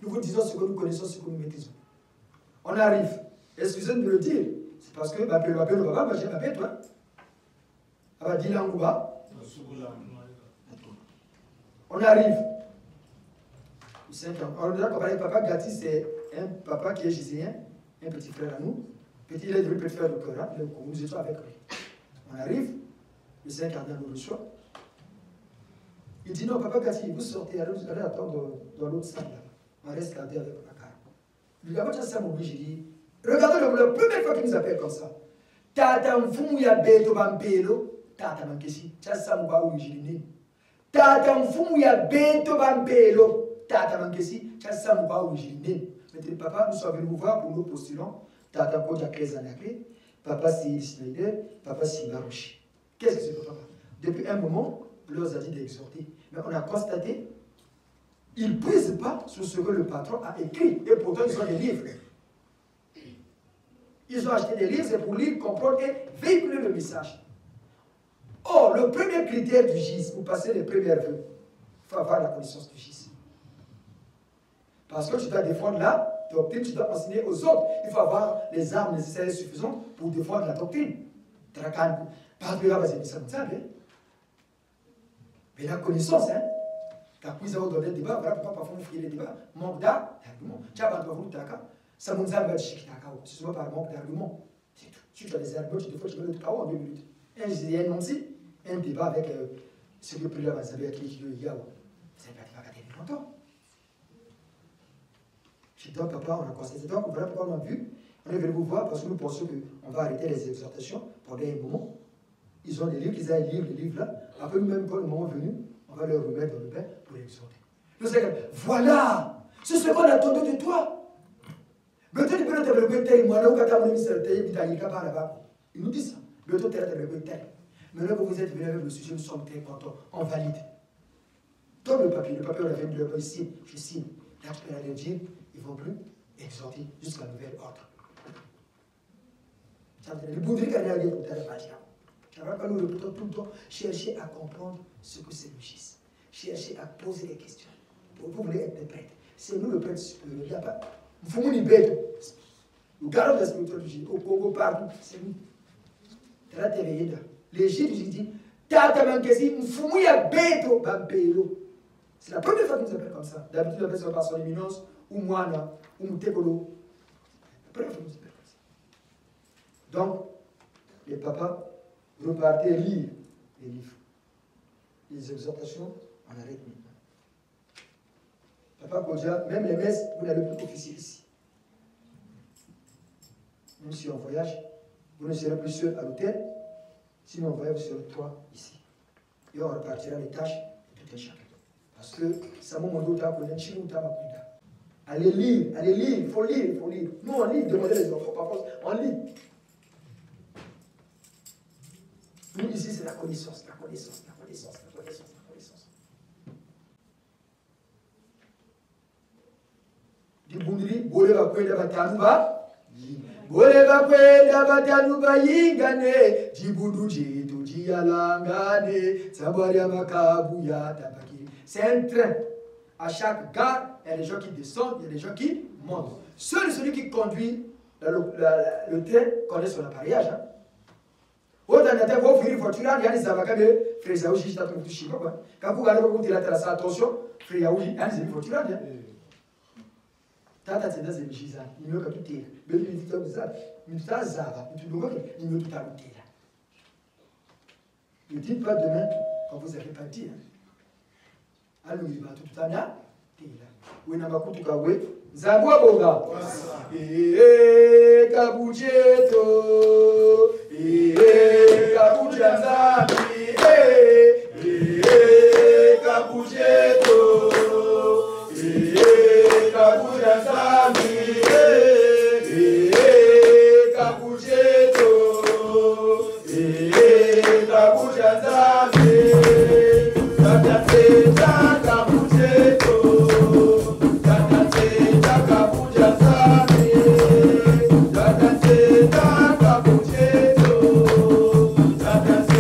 Nous vous disons ce que nous connaissons, ce que nous maîtrisons. On arrive. Excusez-moi de le dire. C'est parce que ma père, j'ai ma père, toi. On va dire l'angouba. On arrive. On a comparé papa Gatti, c'est un papa qui est giséen, un petit frère à nous. Il est devenu petit frère de Coran, nous étions avec lui. On arrive, le Saint cardinal nous reçoit. Il dit non, papa Gatti, vous sortez, allez attendre dans l'autre salle. On reste là avec la carte. Il dit, ah, ça m'oblige, j'ai dit, regardez la première fois qu'il nous appelle comme ça. Tata mfumu ya beto bampelo, tata mankesi, ça m'a obligé. Tata mfumu ya beto bampelo, tata mankesi, ça m'a obligé. Maintenant, papa, nous sommes venus vous voir pour nos postulants. Tata Kodja 13 ans, papa c'est Schneider, papa c'est Barouchi. Qu'est-ce que c'est que papa? Depuis un moment, on leur a dit d'exhorter. Mais on a constaté, ils ne prisent pas sur ce que le patron a écrit. Et pourtant, ils ont des livres. Ils ont acheté des livres, c'est pour lire, comprendre et véhiculer le message. Or, le premier critère du GIS, pour passer les premières vœux, il faut avoir la connaissance du GIS. Parce que tu dois défendre la doctrine, tu dois enseigner aux autres. Il faut avoir les armes nécessaires et suffisantes pour défendre la doctrine. Mais la connaissance, hein, quand vous avez donné le débat, voilà pourquoi parfois vous faites les débats. Manque d'arguments. Ça nous a c'est souvent par manque d'arguments. C'est tout. Si tu as des arguments, tu mets le KO en 2 minutes. Un GIS aussi, un débat avec ce que le président va savoir qui est le Yao. Ça ne va pas gâter longtemps. Je dis, papa, on a constaté. Donc, voilà pourquoi on a vu. On est venu vous voir parce que nous pensons qu'on va arrêter les exhortations pendant un moment. Ils ont des livres, ils aillent lire les livres là. Après, nous-mêmes, quand le moment est venu, on va leur remettre dans le pain pour les exhorter. Nous disons, voilà, c'est ce qu'on attendait de toi. Il nous dit ça. Maintenant que vous êtes venu avec le sujet, nous sommes très contents. On valide. Donne le papier on a fait le signe, je signe. Là, tu peux aller dire, ils ne vont plus exhorter jusqu'à nouvel ordre. Le boudri qu'on a dit pour telle partie. Quand nous répétons tout le temps, cherchez à comprendre ce que c'est le GIS. Cherchez à poser des questions. Vous voulez être des prêtres. C'est nous le prêtre supérieur. Il n'y a pas. Vous fumez une bête. Nous gardons la spiritualité du GIS. Au Congo, partout, c'est nous. Les Gilles disent, Tata Mankesi, vous fumez une bête au Bampelo. C'est la première fois qu'ils nous appellent comme ça. D'habitude, ils appellent ça par son éminence, ou Moana, ou Moutekolo. La première fois qu'ils nous appellent comme ça. Donc, les papas repartez lire les livres. Les exhortations, on arrête maintenant. Papa Kodja, même les messes, vous n'avez plus officier ici. Même si on voyage, vous ne serez plus seul à l'hôtel. Sinon, on va sur le toit ici. Et on repartira les tâches de tout un chacun. Parce que ça m'a demandé allez lire, il faut lire, il faut lire. Nous, on lit, demandez les enfants, parfois, on lit. Nous, ici, c'est la connaissance, la connaissance, la connaissance, la connaissance, la connaissance. Du bundiri, bole va kwenda batanuba. Bole va kwenda batanuba yingane. Jibudu jitu jiyalangane. Sabari makabu ya tabaki. C'est un train. À chaque gare, il y a des gens qui descendent, il y a des gens qui montent. Seul celui qui conduit le train connaît son appareillage. Hein? Autant d'être vous offrir une voiture, il y a des avocats de Frère Yaouji, je t'attends tout chier. Quand vous allez vous dire attention, Frère Yaouji, il y a des voitures. Tata c'est dans ces chiza, il me tout est. Mais il dit comme ça, il dit ça, il me tout à l'outil. Ne dites pas demain quand vous n'avez pas dit. Alors il va tout à l'heure. Oui, n'a pas tout cas, oui. Zabwa Boga. Kabujeto. Kabuja Zabi. Kabujeto. Kabuja Zabi. Kabujeto. Kabuja Zabi. That's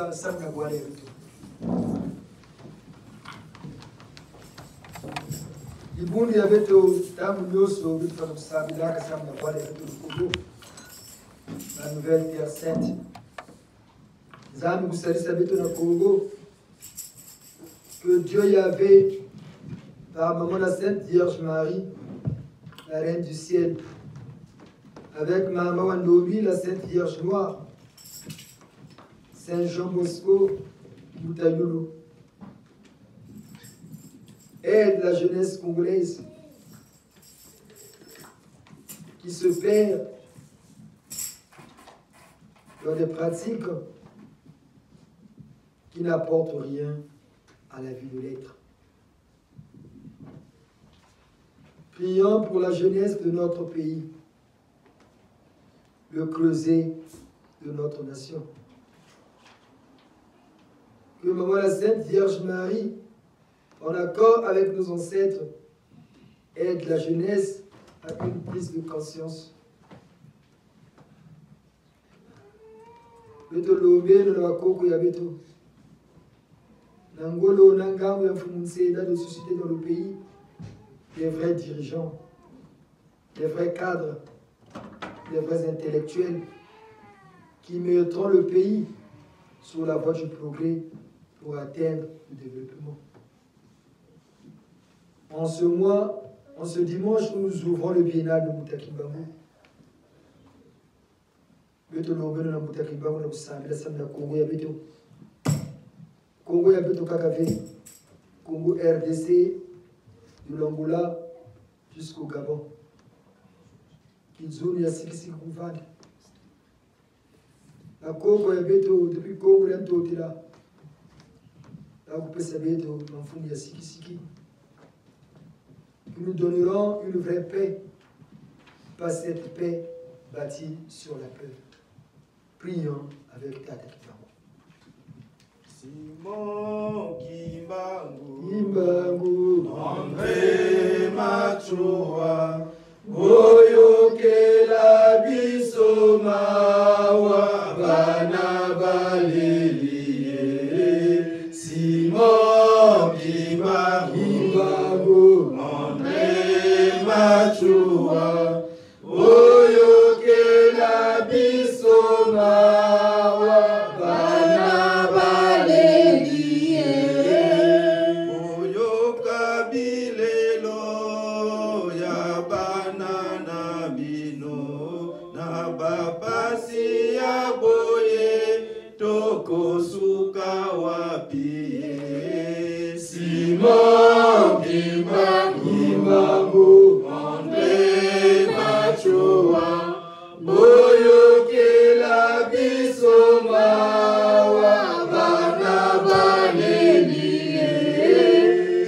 Sabila Samna Guare. Ibundi abeto tamu nyoso bitu Sabila Samna Guare Congo. La nouvelle terre sainte. Zami Boussalissa abeto na Congo. Que Dieu y avait par maman la Sainte Vierge Marie, la Reine du Ciel, avec maman Wandobi, la Sainte Vierge Noire, Saint Jean Bosco, Boutayolo. Aide la jeunesse congolaise qui se perd dans des pratiques qui n'apportent rien à la vie de l'être. Prions pour la jeunesse de notre pays, le creuset de notre nation. Que Maman la Sainte Vierge Marie, en accord avec nos ancêtres, aide la jeunesse à une prise de conscience. Beto lobe na wakoko ya beto. Nangolo nangambo ya Mfumunseida de susciter dans le pays des vrais dirigeants, des vrais cadres, des vrais intellectuels qui mettront le pays sur la voie du progrès pour atteindre le développement. En ce mois, en ce dimanche, nous ouvrons le biennale de Mutakimbangu. Beto lobeno na Mutakimbangu na kusambila samna Congo ya beto. Congo ya beto kakave. Congo RDC, de l'Angola jusqu'au Gabon. Kizuni ya sikisi kuvandi. La Congo ya beto, depuis Congo ya ntotila. La kupesa beto, l'enfumi ya sikisiki. Nous donnerons une vraie paix, pas cette paix bâtie sur la peur. Prions avec Tata Kibangu. Simon Kimbangu, Kimbangu, André Machoa, Boyokela biso mawa bana balelie. Simon Kimbangu, André Machoa, Boyokela biso mawa bana balelie. Boyoka bilelo ya bana na bino na babasi ya boye toko suka wapi. Simon Kimbangu, André Machoa, Boyokela biso mawa bana balelie.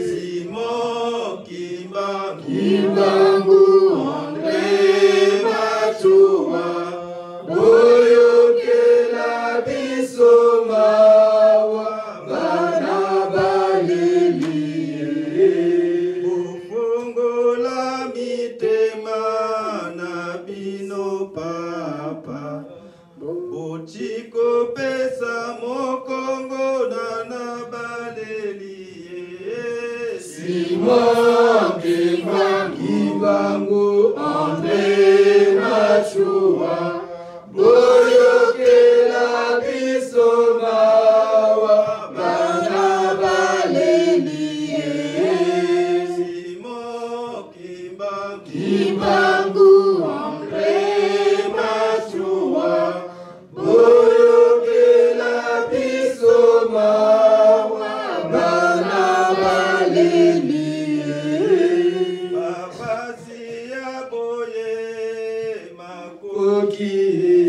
Simon Kimbangu, André Machoa, Boyokela biso mawa bana balelie. Bofongola mitema na bino papa, botiko pesa mokongo na balelie. Simon Kimbangu, André Machoa, Boyokela biso mawa bana balelie. Simon Kimbangu, André Machoa, Boyokela biso mawa bana balelie. Babasi ya boye makoki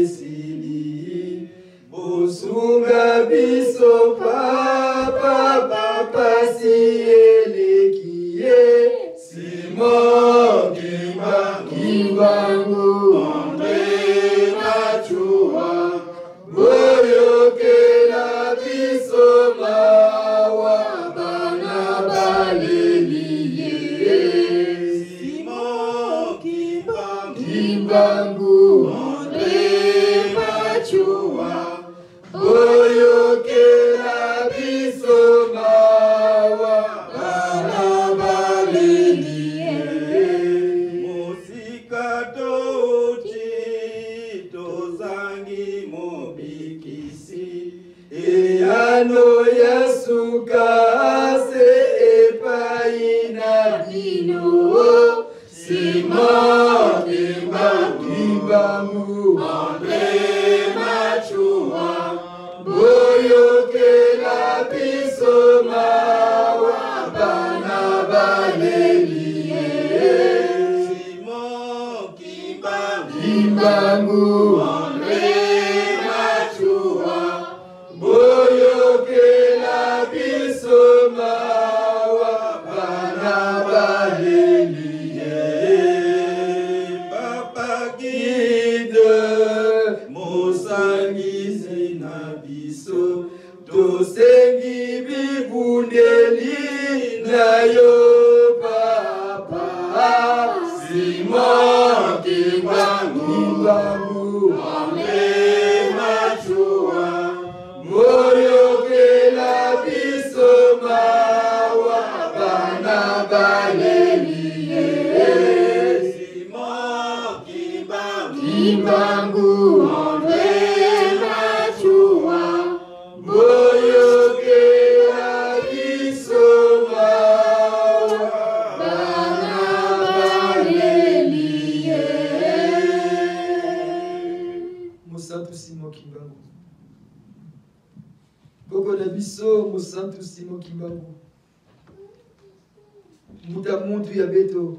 esili, bosunga biso papa babasi elekie. Simon Kimbangu, André Machoa, Boyokela biso mawa bana balelie. Simon Kimbangu, André Machoa, Boyokela Nano Yesu kase epaina bino Simon Kimbangu Andre Machua Boyo ke la biso mawa bana balelie Simon Kimbangu Andre Machua Boyo ke la biso mawa bana balelie Papa guide Mosangizi na biso Tosengi bibundeli na yo Papa Simon Kimbangu Andre Machua Moyo ke la biso mawa bana balelie Simon Kimbangu Andre Machua Moyo ke la biso mawa bana balelie Mosantu Simon Kimbangu Koko na biso Mosantu Simon Kimbangu Muta muntu ya beto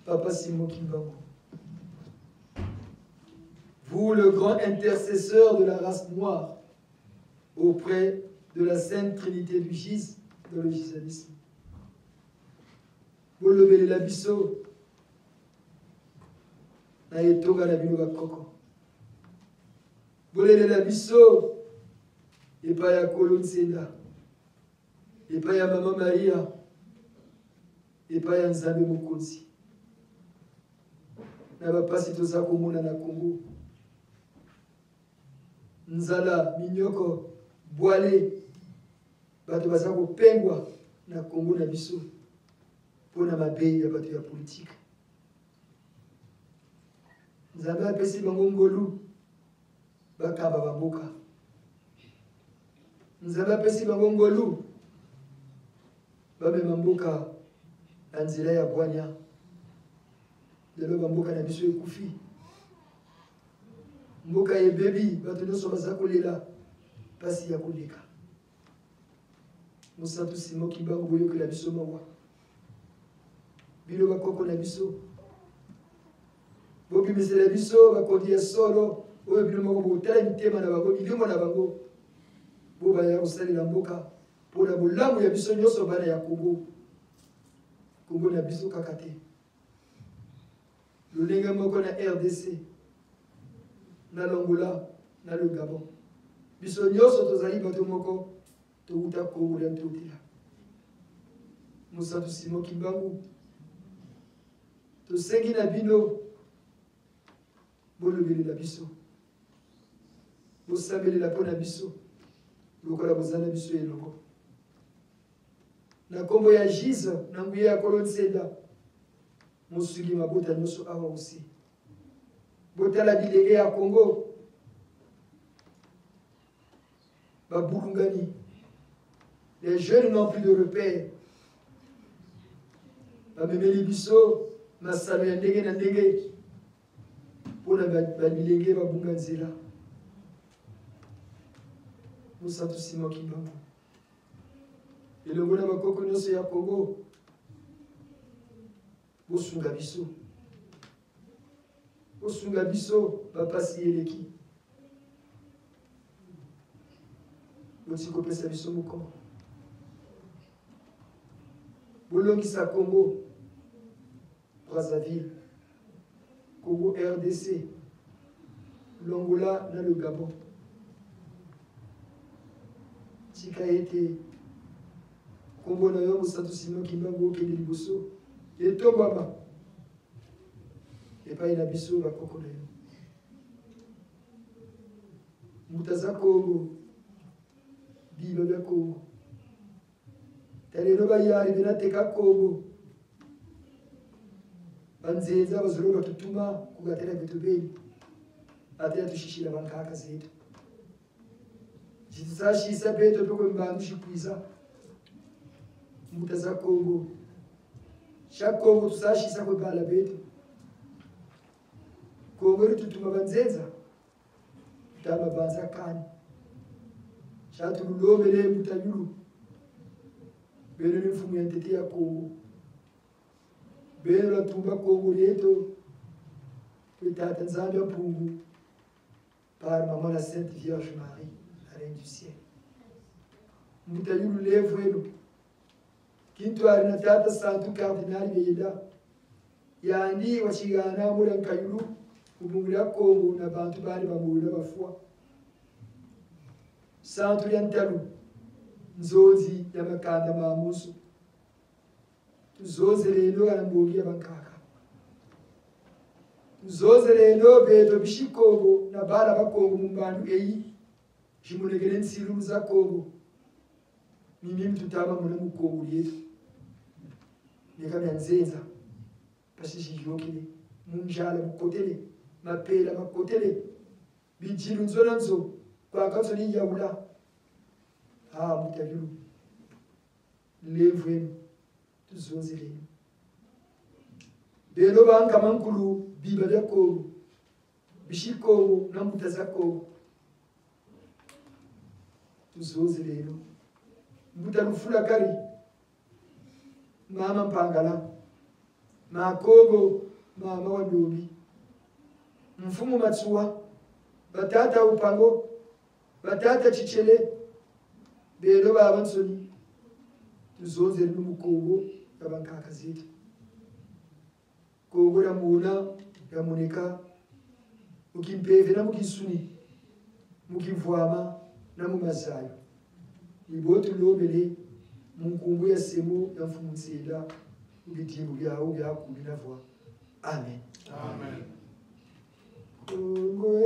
Papa Simon Kimbangu. Vous, le grand intercesseur de la race noire, auprès de la Sainte Trinité du GIS, dans le gisanisme. Vous levez la biso, na yetoga na bino bakoko. Vous levez la biso, et pas ya Kolo Nsenda, et pas ya Maman Maria, et pas ya Nzambe Mokonzi. Na bapasi toza komona na Congo. Nzala, minyoko, boale, bato baza kopengwa na Congo na biso pona mabe ya bato ya politique. Nzambe apesi bango ngolu bakaba bamboka. Nzambe apesi bango ngolu bamema mboka na nzela ya bwanya. Lelo bamboka na biso ekufi. Mboka ebebi bato nyonso baza kolela pasi ya koleka. Mosantu Simon Kimbangu boyokela biso mawa. Bino bakoko na biso. Bobimisela biso bakondi ya solo oyo bino moko botala mitema na bango milimo na bango. Bobaya kosalela mboka mpona bolamu ya biso nyonso bana ya Congo. Congo na biso kaka te. Lolenge moko na RDC, na Longola, na le Gabon. Biso nyonso tozali bato moko touta Congo na totela. Mosantu Simon Kimbangu tosengi na bino bolobelela biso. Bosabelela mpo na biso lokola bozana biso elongo. Na kombo ya GIS na nguye ya Kolo Nsenda mosuki mabota nyonso awa aussi. Botala bilenge ya Congo babulungani. Les jeunes n'ont plus de repères. Bamemeli biso masano ya ndenge na ndenge mpona babilenge babunga nzela. Mosantu Simon Kimbangu elongo na bakoko nyonso ya Congo bosunga biso. Bosunga biso bapasi eleki. Boti kopesa biso mokongo. Bolongisa Congo, Brazzaville, Congo RDC, Longola na le Gabon. Tika ete Congo na yo Mosantu Simon Kimbangu okende liboso. Etobama. Epai na biso bakoko na yo. Mutaza Congo. Bilo ya Congo. Talelo bayari bina teka Congo. Banzenza bazolo batutuma kugatera bitubeli. Atera tushishila bankaka zetu. jisashisa beto tokwembanu shipwiza mutaza Kongo shakongo tusashisa kwebala beto Kongo ritutuma banzenza tama banza kani shatululobele mutayulu belo ni mfumu ya ntete ya Kongo belo la tumba Kongo leto petata nzambe pungu par maman la Sainte Vierge Marie la Reine du Ciel mutayulu levwelo kintu ari na tata santu cardinal beyeda yandi wachigana mula nkayulu ubungula Kongo na bantu bali bamula bafwa santu ya ntalu nzozi ya makanda mamusu tuzoze lelo alambogi abankaka tuzoze lelo beto bishikongo na bala bakongo mumbandu eyi jimunegele nsilu za Kongo mimi mtutama muna mukongo yetu nekamya nzenza pasishijokile munjala mukotele mapela makotele bijilu nzona nzo kwa kazo ni yaula mutayulu levwenu tuzonze lenu belo banka mankulu biba lya Kongo bishikongo na mbuta za Kongo tuzonze lenu mbuta lufula kari mama mpangala makongo mama wandobi mfumu matsuwa batata upango batata chichele belo baba nsoni tuzonze mu Kongo yabankaka zetu Kongo ya muna ya muneka mukimpeve na mukisuni mukivwama na mumazayo ibotu lobele munkumbu ya semo ya mfumu nzela ubitimbu byawo byakubina vwa amen Amen. Kongo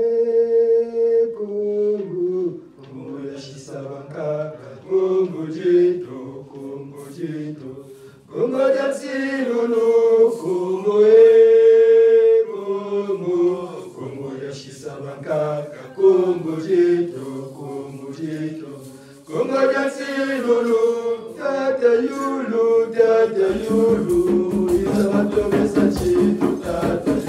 Kongo Kongo ya Shisabanka, Kongo jeto, Kongo jeto, Kongo ya Tsilulu, Kongo Kongo, Kongo ya Shisabanka, Kongo jeto, Kongo jeto, Kongo ya Tsilulu, Tata yulu, Isamatobesa cheto, Tata yulu.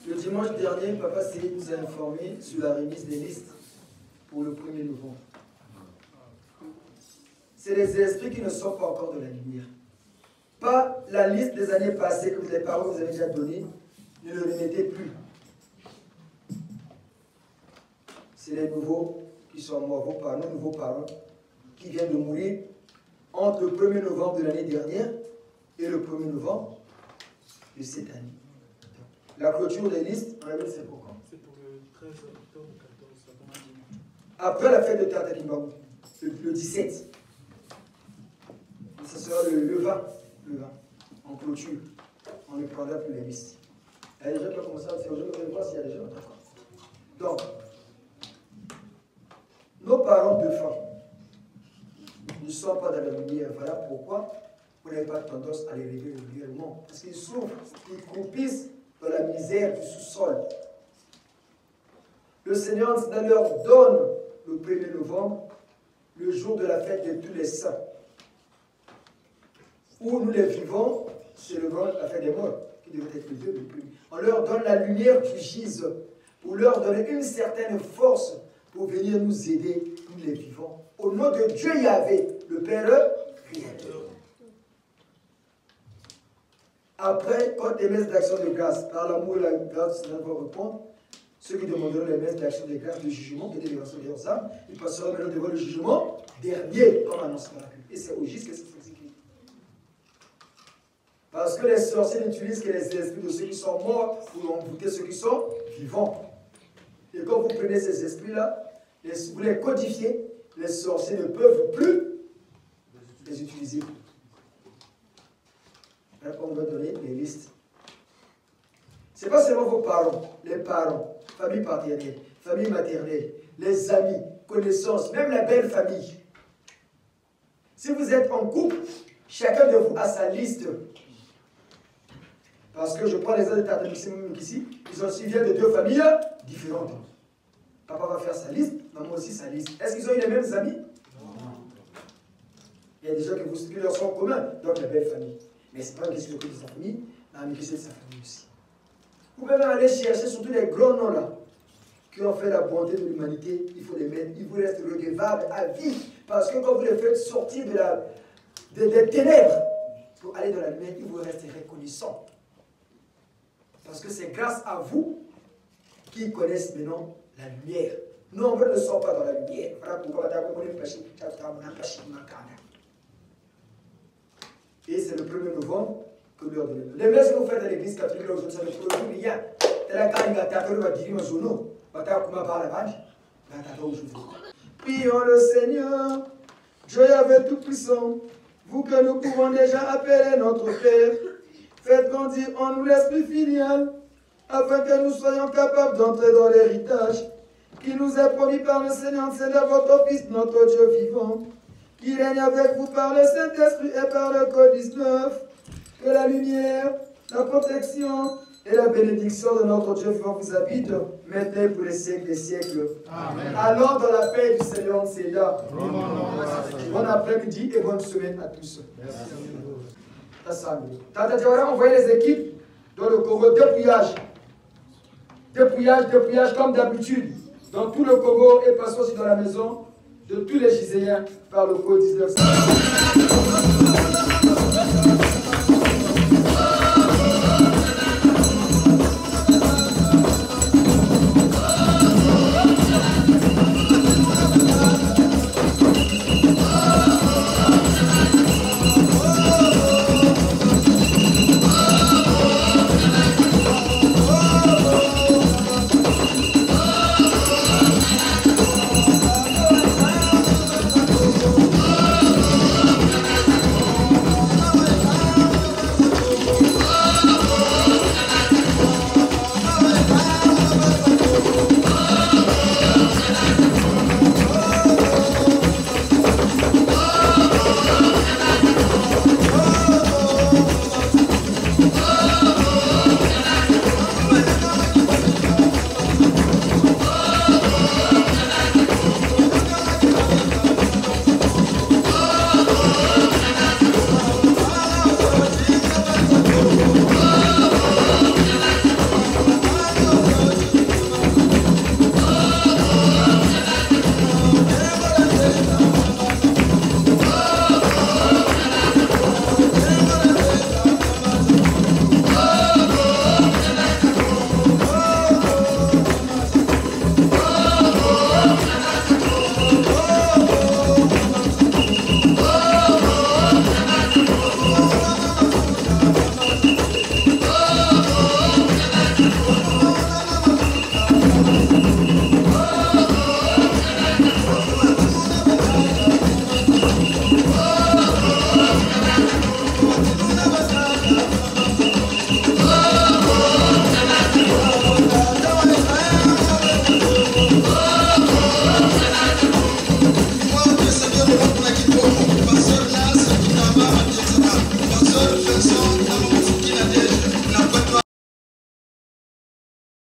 Le dimanche dernier, Papa Céline nous a informé sur la remise des listes pour le 1er novembre. C'est les esprits qui ne sont pas encore de la lumière. Pas la liste des années passées que les parents vous avez déjà données, ne le remettez plus. C'est les nouveaux qui sont morts, vos parents, nouveaux parents, qui viennent de mourir entre le 1er novembre de l'année dernière et le 1er novembre de cette année. La clôture des listes, on avait c'est pour quand? C'est pour le 13 octobre, 14 dimanche. Après la fête de Tata Kimbangu, le 17. Ce sera le 20, en clôture. On ne prendra plus les listes. Il y a des gens qui ont commencé à faire, je vais voir s'il y a des gens. Donc, nos parents défunts ne sont pas dans la lumière. Voilà pourquoi vous n'avez pas tendance à les réveiller régulièrement. Parce qu'ils souffrent, ils croupissent dans la misère du sous-sol. Le Seigneur leur donne le 1er novembre, le jour de la fête de tous les saints, où nous les vivons, célébrons la fête des morts, qui devrait être le 2 le premier. On leur donne la lumière qui gise, pour leur donner une certaine force pour venir nous aider, nous les vivons. Au nom de Dieu Yahvé, le Père Créateur. Après, quand les messes d'action de grâce, par l'amour et la grâce, le Seigneur va répondre, Ceux qui demanderont les messes d'action des grâces, de jugement et de libération de leurs âmes, ils passeront maintenant devant le jugement dernier, comme annonce la Bible. Et c'est au juste que c'est écrit. Parce que les sorciers n'utilisent que les esprits de ceux qui sont morts pour envoûter ceux qui sont vivants. Et quand vous prenez ces esprits-là, vous les codifiez, les sorciers ne peuvent plus les utiliser. Alors, on va donner les listes. Ce n'est pas seulement vos parents, les parents, famille paternelle, famille maternelle, les amis, connaissances, même la belle famille. Si vous êtes en couple, chacun de vous a sa liste. Parce que je prends les autres de maximum ici, ils viennent de 2 familles différentes. Papa va faire sa liste, maman aussi sa liste. Est-ce qu'ils ont eu les mêmes amis? Non. Il y a des gens qui leur sont communs, donc la belle famille. Mais ce n'est pas une question de sa famille, mais une question de sa famille aussi. Vous pouvez même aller chercher surtout les grands noms là, qui ont fait la bonté de l'humanité, il faut les mettre, ils vous restent redevables à vie. Parce que quand vous les faites sortir des ténèbres pour aller dans la lumière, ils vous restent reconnaissants. Parce que c'est grâce à vous qu'ils connaissent maintenant la lumière. Nombre ne sont pas dans la lumière. Voilà pourquoi et c'est le 1er novembre que nous leur donnons. Les messes que vous faites à l'église catholique, aujourd'hui, ça ne produit rien. Prions le Seigneur, Dieu Yahvé Tout-Puissant, vous que nous pouvons déjà appeler notre Père, faites grandir en nous l'esprit filial, afin que nous soyons capables d'entrer dans l'héritage qui nous est promis par le Seigneur, votre Fils, notre Dieu vivant, qui règne avec vous par le Saint-Esprit et par le Code 19, que la lumière, la protection et la bénédiction de notre Dieu vivant vous habitent, maintenant pour les siècles des siècles. Amen. Allons dans la paix du Seigneur, Seigneur. Bon après-midi et bonne semaine à tous. Merci. Tata Diawara a envoyé les équipes dans le Congo dépouillage comme d'habitude dans tout le Congo et passons aussi dans la maison de tous les Giséens par le Code 19.